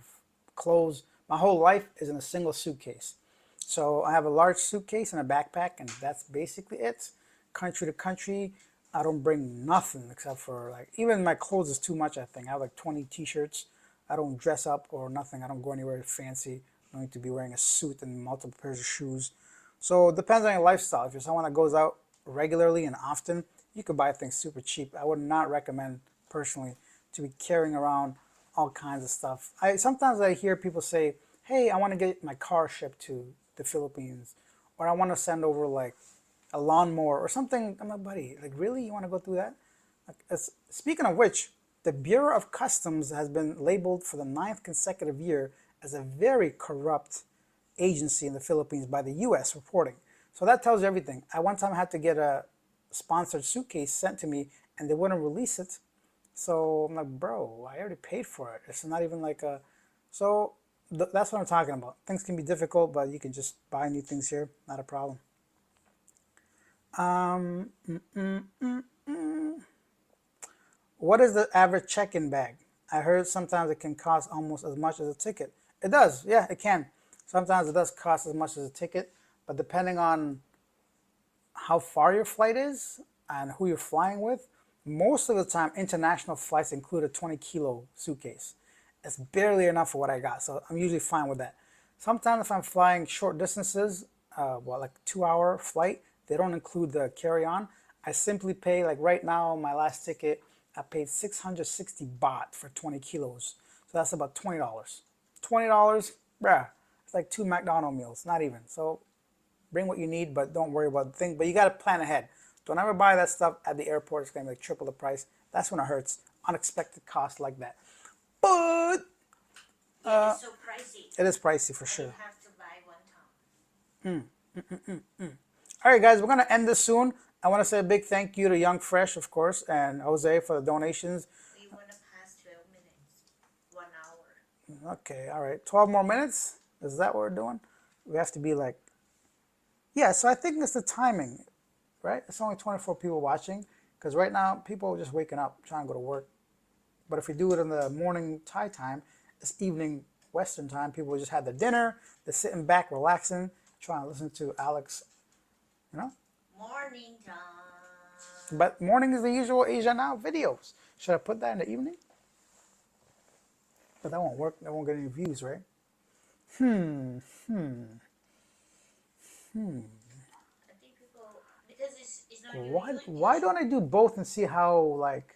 clothes. My whole life is in a single suitcase. So I have a large suitcase and a backpack, and that's basically it. Country to country, I don't bring nothing except for like, even my clothes is too much, I think. I have like 20 t-shirts. I don't dress up or nothing. I don't go anywhere fancy. I don't need to be wearing a suit and multiple pairs of shoes. So it depends on your lifestyle. If you're someone that goes out regularly and often, you could buy things super cheap. I would not recommend personally to be carrying around all kinds of stuff. Sometimes I hear people say, hey, I want to get my car shipped to the Philippines, or I want to send over like a lawnmower or something. I'm like, buddy, like really, you want to go through that? Like, speaking of which, the Bureau of Customs has been labeled for the 9th consecutive year as a very corrupt agency in the Philippines by the U.S. reporting. So that tells you everything. At one time, I had to get a sponsored suitcase sent to me, and they wouldn't release it. So I'm like, bro, I already paid for it. It's not even like a... So that's what I'm talking about. Things can be difficult, but you can just buy new things here. Not a problem. What is the average check-in bag? I heard sometimes it can cost almost as much as a ticket. It does, yeah, it can. Sometimes it does cost as much as a ticket, but depending on how far your flight is and who you're flying with, most of the time international flights include a 20-kilo suitcase. It's barely enough for what I got, so I'm usually fine with that. Sometimes if I'm flying short distances, like a 2-hour flight, they don't include the carry-on. I simply pay, like right now, my last ticket, I paid 660 baht for 20 kilos. So that's about $20. $20, bruh, it's like 2 McDonald's meals, not even. So bring what you need, but don't worry about the thing. But you got to plan ahead. Don't ever buy that stuff at the airport. It's going to be like triple the price. That's when it hurts. Unexpected costs like that. But Yeah, it's so pricey. it is pricey for You sure. have to buy one time. All right, guys, we're going to end this soon. I want to say a big thank you to Young Fresh, of course, and Jose for the donations. We want to pass 12 minutes. 1 hour. Okay, all right. 12 more minutes? Is that what we're doing? We have to be like... Yeah, so I think it's the timing, right? It's only 24 people watching, because right now people are just waking up, trying to go to work. But if we do it in the morning Thai time, it's evening Western time. People just had their dinner, they're sitting back, relaxing, trying to listen to Alex, you know? Morning time. But morning is the usual Asia Now videos. Should I put that in the evening? But that won't work. That won't get any views, right? I think people, because it's not Why don't I do both and see how like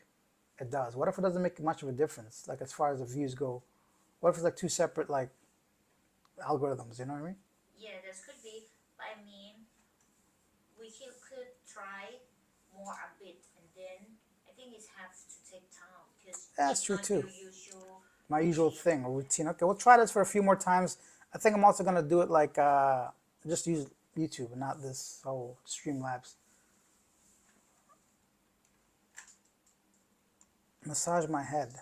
it does? What if it doesn't make much of a difference? Like as far as the views go, what if it's like two separate like algorithms? You know what I mean? Yeah, this could be. But I mean, we could try more a bit, and then I think it has to take time because That's true not too. your usual My usual thing or routine. Okay, we'll try this for a few more times. I think I'm also gonna do it like just use YouTube and not this whole Streamlabs. Massage my head.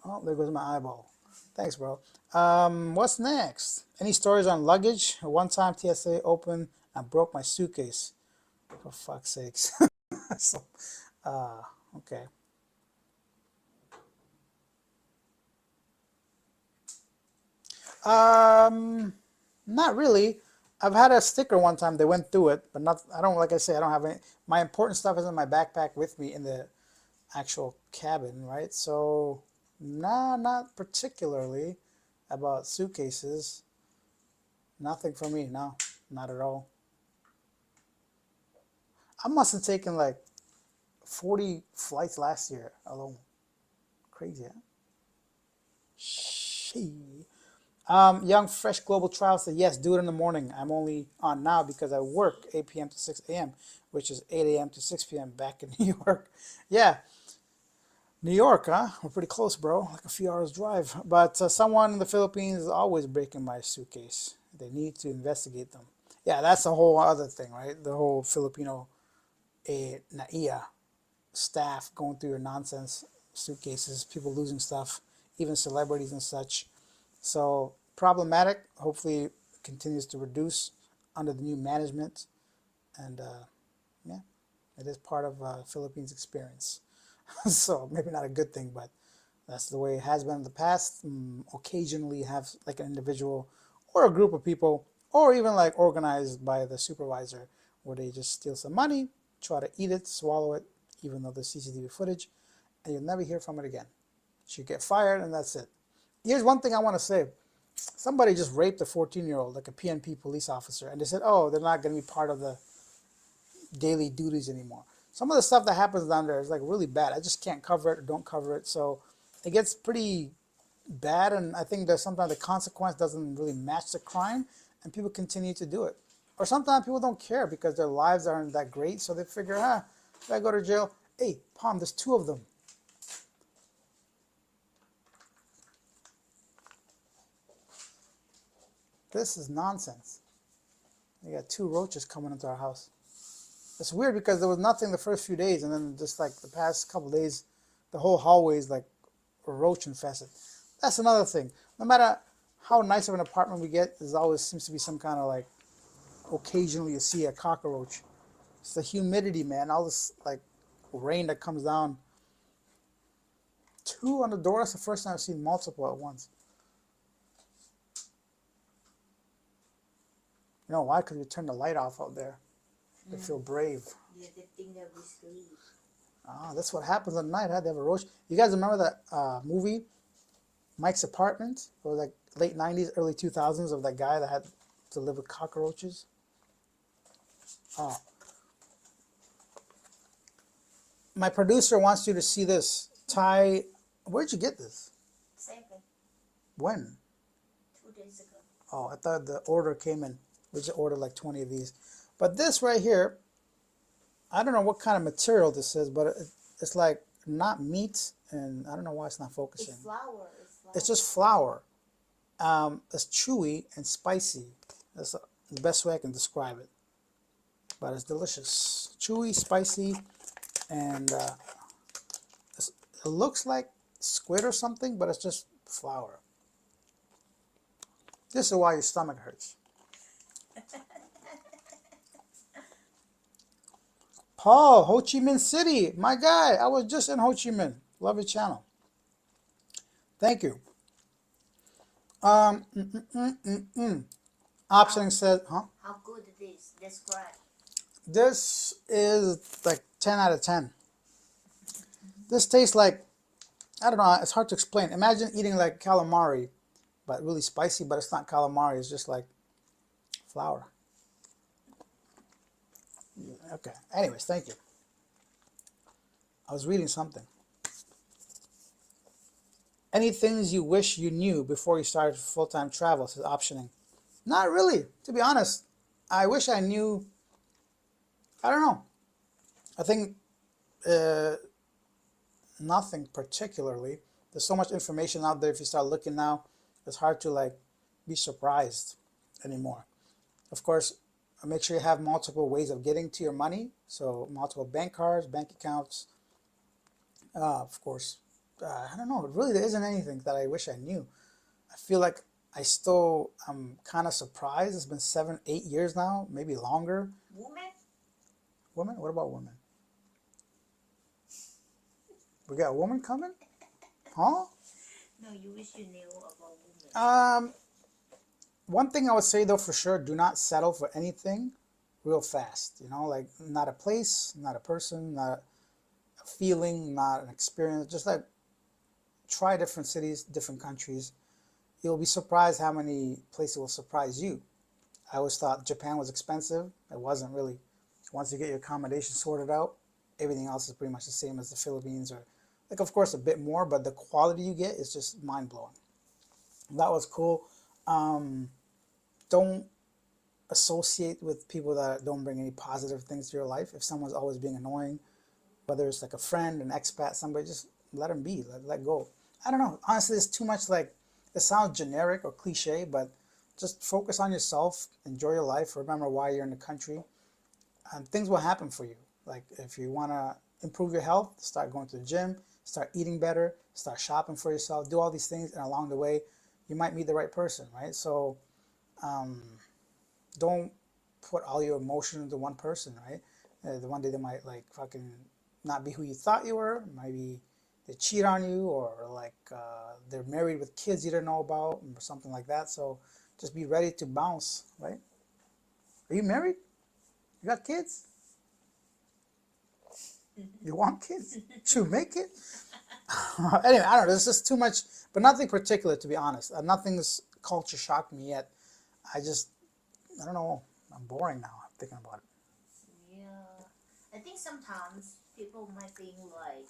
Oh, there goes my eyeball. Thanks, bro. What's next? Any stories on luggage? One time TSA opened and broke my suitcase. For fuck's sakes. So, okay. Not really. I've had a sticker one time. They went through it, but not. I don't like I say. I don't have any. My important stuff is in my backpack with me in the actual cabin, right? So, nah, not particularly about suitcases. Nothing for me. No, not at all. I must have taken like 40 flights last year alone. Crazy, huh? She. Young Fresh Global Trial said, yes, do it in the morning. I'm only on now because I work 8 p.m. to 6 a.m., which is 8 a.m. to 6 p.m. back in New York. Yeah, New York, huh? We're pretty close, bro. Like a few hours drive. But someone in the Philippines is always breaking my suitcase. They need to investigate them. Yeah, that's a whole other thing, right? The whole Filipino NAIA staff going through your nonsense suitcases, people losing stuff, even celebrities and such. So problematic. Hopefully, it continues to reduce under the new management, and yeah, it is part of Philippines experience. So maybe not a good thing, but that's the way it has been in the past. Occasionally, have like an individual or a group of people, or even like organized by the supervisor, where they just steal some money, try to eat it, swallow it, even though there's CCTV footage, and you'll never hear from it again. So you get fired, and that's it. Here's one thing I want to say. Somebody just raped a 14-year-old, like a PNP police officer, and they said, oh, they're not going to be part of the daily duties anymore. Some of the stuff that happens down there is like really bad. I just can't cover it or don't cover it. So it gets pretty bad, and I think that sometimes the consequence doesn't really match the crime, and people continue to do it. Or sometimes people don't care because their lives aren't that great, so they figure, if I go to jail, hey, Palm, there's two of them. This is nonsense. We got two roaches coming into our house. It's weird because there was nothing the first few days, and then just like the past couple of days, the whole hallway is like roach infested. That's another thing. No matter how nice of an apartment we get, there always seems to be some kind of like, occasionally you see a cockroach. It's the humidity, man. All this like rain that comes down. Two on the door. That's the first time I've seen multiple at once. You know why? Because we turned the light off out there. They feel brave. Yeah, they think that we sleep. Ah, that's what happens at night, huh? They have a roach. You guys remember that movie, Mike's Apartment? It was like late 90s, early 2000s of that guy that had to live with cockroaches. Oh. My producer wants you to see this. Ty, where'd you get this? Second, When? 2 days ago. Oh, I thought the order came in. We just ordered like 20 of these. But this right here, I don't know what kind of material this is, but it's like not meat, and I don't know why it's not focusing. It's flour. It's just flour. It's chewy and spicy. That's the best way I can describe it. But it's delicious. Chewy, spicy, and it looks like squid or something, but it's just flour. This is why your stomach hurts. Paul, Ho Chi Minh City, my guy. I was just in Ho Chi Minh. Love your channel. Thank you. Optioning said, huh? How good it is? Describe. This is like 10 out of 10. This tastes like, I don't know, it's hard to explain. Imagine eating like calamari, but really spicy, but it's not calamari. It's just like flour. Okay. Anyways, thank you. I was reading something. Any things you wish you knew before you started full-time travel, says optioning. Not really, to be honest. I wish I knew, I don't know. I think nothing particularly. There's so much information out there. If you start looking now, it's hard to like be surprised. anymore. Of course, make sure you have multiple ways of getting to your money. So multiple bank cards, bank accounts. Of course, I don't know. Really, there isn't anything that I wish I knew. I feel like I'm kind of surprised. It's been 7, 8 years now, maybe longer. Woman? Women? What about women? We got a woman coming? Huh? No, you wish you knew about women. One thing I would say though for sure, do not settle for anything real fast. You know, like not a place, not a person, not a feeling, not an experience. Just like try different cities, different countries. You'll be surprised how many places will surprise you. I always thought Japan was expensive. It wasn't really. Once you get your accommodation sorted out, everything else is pretty much the same as the Philippines, or like of course a bit more, but the quality you get is just mind blowing. That was cool. Don't associate with people that don't bring any positive things to your life. If someone's always being annoying, whether it's like a friend, an expat, somebody, just let them be, let go. I don't know. Honestly, it's too much like, it sounds generic or cliche, but just focus on yourself, enjoy your life, remember why you're in the country, and things will happen for you. Like if you want to improve your health, start going to the gym, start eating better, start shopping for yourself, do all these things, and along the way, you might meet the right person, right? So don't put all your emotion into one person, right? The one day they might like fucking not be who you thought you were. Maybe they cheat on you, or like they're married with kids you didn't know about, or something like that. So just be ready to bounce, right? Are you married? You got kids? You want kids? Should make it? Anyway, I don't know. There's just too much, but nothing particular, to be honest. Nothing's culture shocked me yet. I don't know. I'm boring now. I'm thinking about it. Yeah. I think sometimes people might think like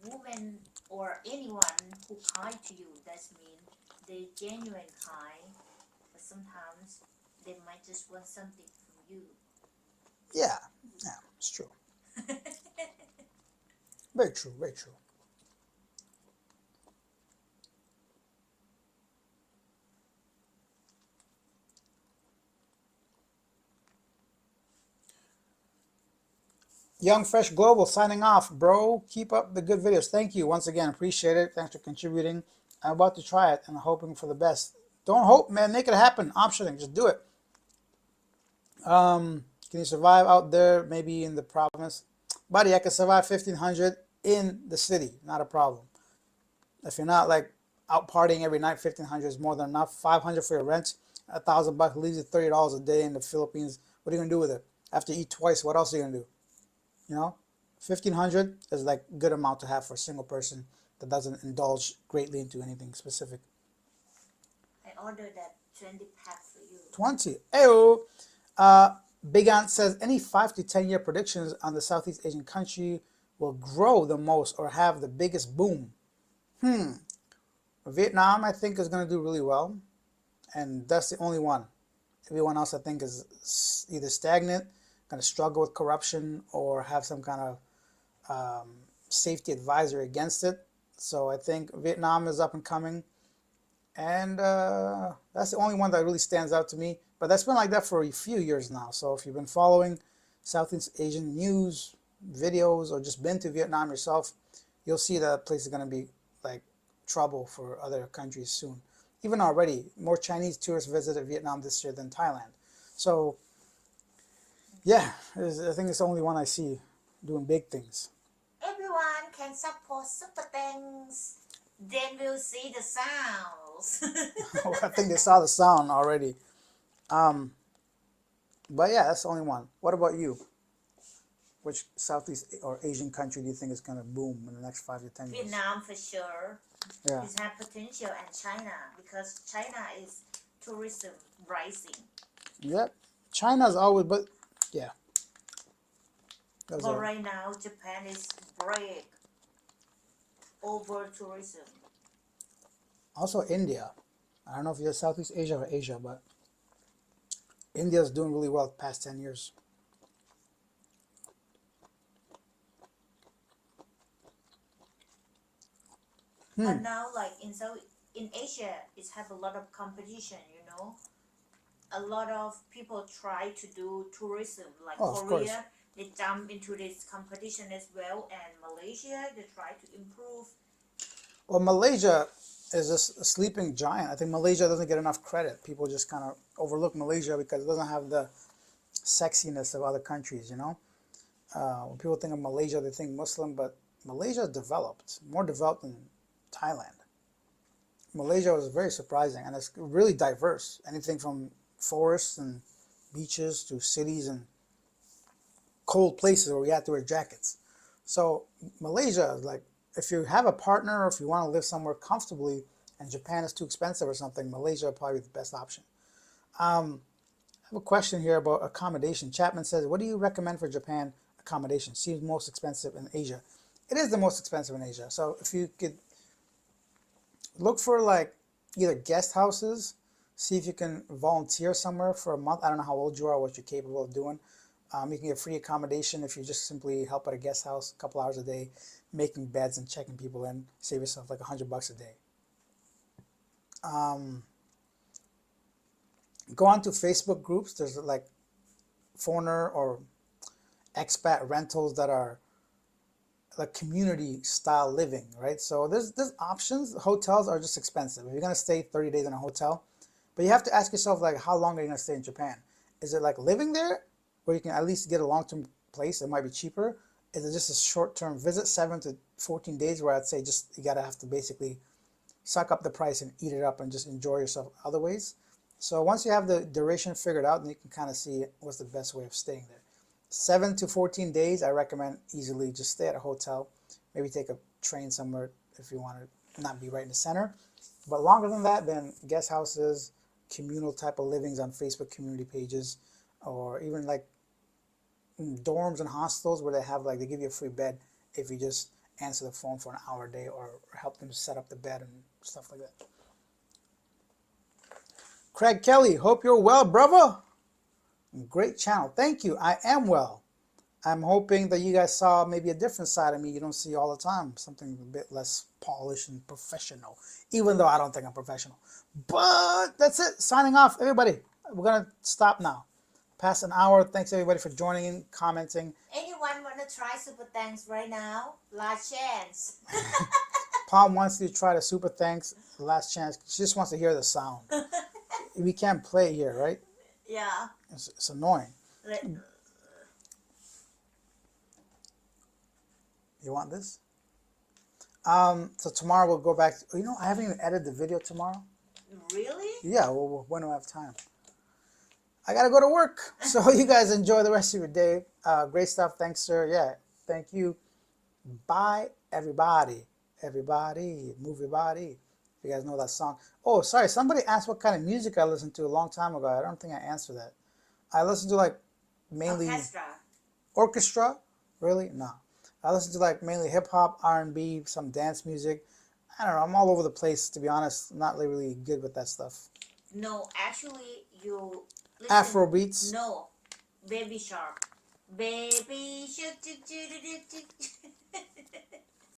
women or anyone who kind to you, that's mean they genuine kind, but sometimes they might just want something from you. Yeah, it's true. Very true, very true. Young Fresh Global signing off, bro. Keep up the good videos. Thank you once again. Appreciate it. Thanks for contributing. I'm about to try it and I'm hoping for the best. Don't hope, man. Make it happen. Optioning. Just do it. Can you survive out there? Maybe in the province, buddy. I can survive 1,500 in the city. Not a problem. If you're not like out partying every night, 1,500 is more than enough. 500 for your rent. $1,000 leaves you $30 a day in the Philippines. What are you gonna do with it? After you eat twice, what else are you gonna do? You know, 1,500 is like a good amount to have for a single person that doesn't indulge greatly into anything specific. I ordered that 20 pack for you. 20. Ayo. Big Ant says any 5 to 10 year predictions on the Southeast Asian country will grow the most or have the biggest boom. Vietnam, I think, is going to do really well, and that's the only one. Everyone else, I think, is either stagnant, going to struggle with corruption, or have some kind of safety advisory against it. So I think Vietnam is up and coming, and that's the only one that really stands out to me. But that's been like that for a few years now. So if you've been following Southeast Asian news, videos, or just been to Vietnam yourself, you'll see that place is going to be like trouble for other countries soon. Even already, more Chinese tourists visited Vietnam this year than Thailand. So yeah, I think it's the only one I see doing big things. Everyone can support super things. Then we'll see the sounds. I think they saw the sound already. But yeah, that's the only one. What about you? Which Southeast or Asian country do you think is going to boom in the next 5 to 10 years? Vietnam for sure. Yeah. It has potential, and China, because China is tourism rising. Yep. China's always, but yeah. But right now, Japan is break over tourism. Also India. I don't know if you're Southeast Asia or Asia, but India's doing really well the past 10 years. But now, like in Asia, it have a lot of competition. a lot of people try to do tourism, like Oh, of course. Korea. They jump into this competition as well, and Malaysia they try to improve. Well, Malaysia is just a sleeping giant. I think Malaysia doesn't get enough credit. People just kind of overlook Malaysia because it doesn't have the sexiness of other countries, you know? When people think of Malaysia, they think Muslim, but Malaysia is developed, more developed than Thailand. Malaysia was very surprising, and it's really diverse. Anything from forests and beaches to cities and cold places where we have to wear jackets. So Malaysia is like, if you have a partner or if you want to live somewhere comfortably and Japan is too expensive or something, Malaysia would probably be the best option. I have a question here about accommodation. Chapman says, what do you recommend for Japan accommodation? Seems most expensive in Asia. It is the most expensive in Asia. So if you could look for like either guest houses, see if you can volunteer somewhere for a month. I don't know how old you are, what you're capable of doing. You can get free accommodation if you just simply help at a guest house a couple hours a day, making beds and checking people in. Save yourself like $100 a day. Go on to Facebook groups. There's like foreigner or expat rentals that are like community style living, right? So there's options. Hotels are just expensive. If you're gonna stay 30 days in a hotel, but you have to ask yourself like, how long are you gonna stay in Japan? Is it like living there, where you can at least get a long-term place? It might be cheaper. Is it just a short-term visit, 7 to 14 days, where I'd say just you gotta have to basically suck up the price and eat it up and just enjoy yourself other ways? So once you have the duration figured out, then you can kind of see what's the best way of staying there. 7 to 14 days, I recommend easily just stay at a hotel. Maybe take a train somewhere if you want to not be right in the center. But longer than that, then guest houses, communal type of livings on Facebook community pages, or even like dorms and hostels where they have like, they give you a free bed if you just answer the phone for an hour a day or help them set up the bed and stuff like that. Craig Kelly, hope you're well, brother. Great channel. Thank you. I am well. I'm hoping that you guys saw maybe a different side of me you don't see all the time. Something a bit less polished and professional. Even though I don't think I'm professional. But that's it. Signing off. Everybody, we're going to stop now. Past an hour. Thanks everybody for joining in, commenting. Anyone want to try super thanks right now? Last chance. Palm wants you to try the super thanks. Last chance. She just wants to hear the sound. We can't play here, right? Yeah. It's annoying. You want this? So tomorrow we'll go back. You know, I haven't even edited the video tomorrow. Really? Yeah, well, when do I have time? I gotta go to work. So you guys enjoy the rest of your day. Great stuff. Thanks, sir. Yeah, thank you. Bye, everybody. Everybody, move your body. You guys know that song. Oh, sorry. Somebody asked what kind of music I listened to a long time ago. I don't think I answered that. I listen to like mainly orchestra. Really? No. I listen to like mainly hip hop, R&B, some dance music. I don't know. I'm all over the place, to be honest. I'm not really good with that stuff. No, actually, you listen. Afro beats. No, Baby Shark. Baby Shark.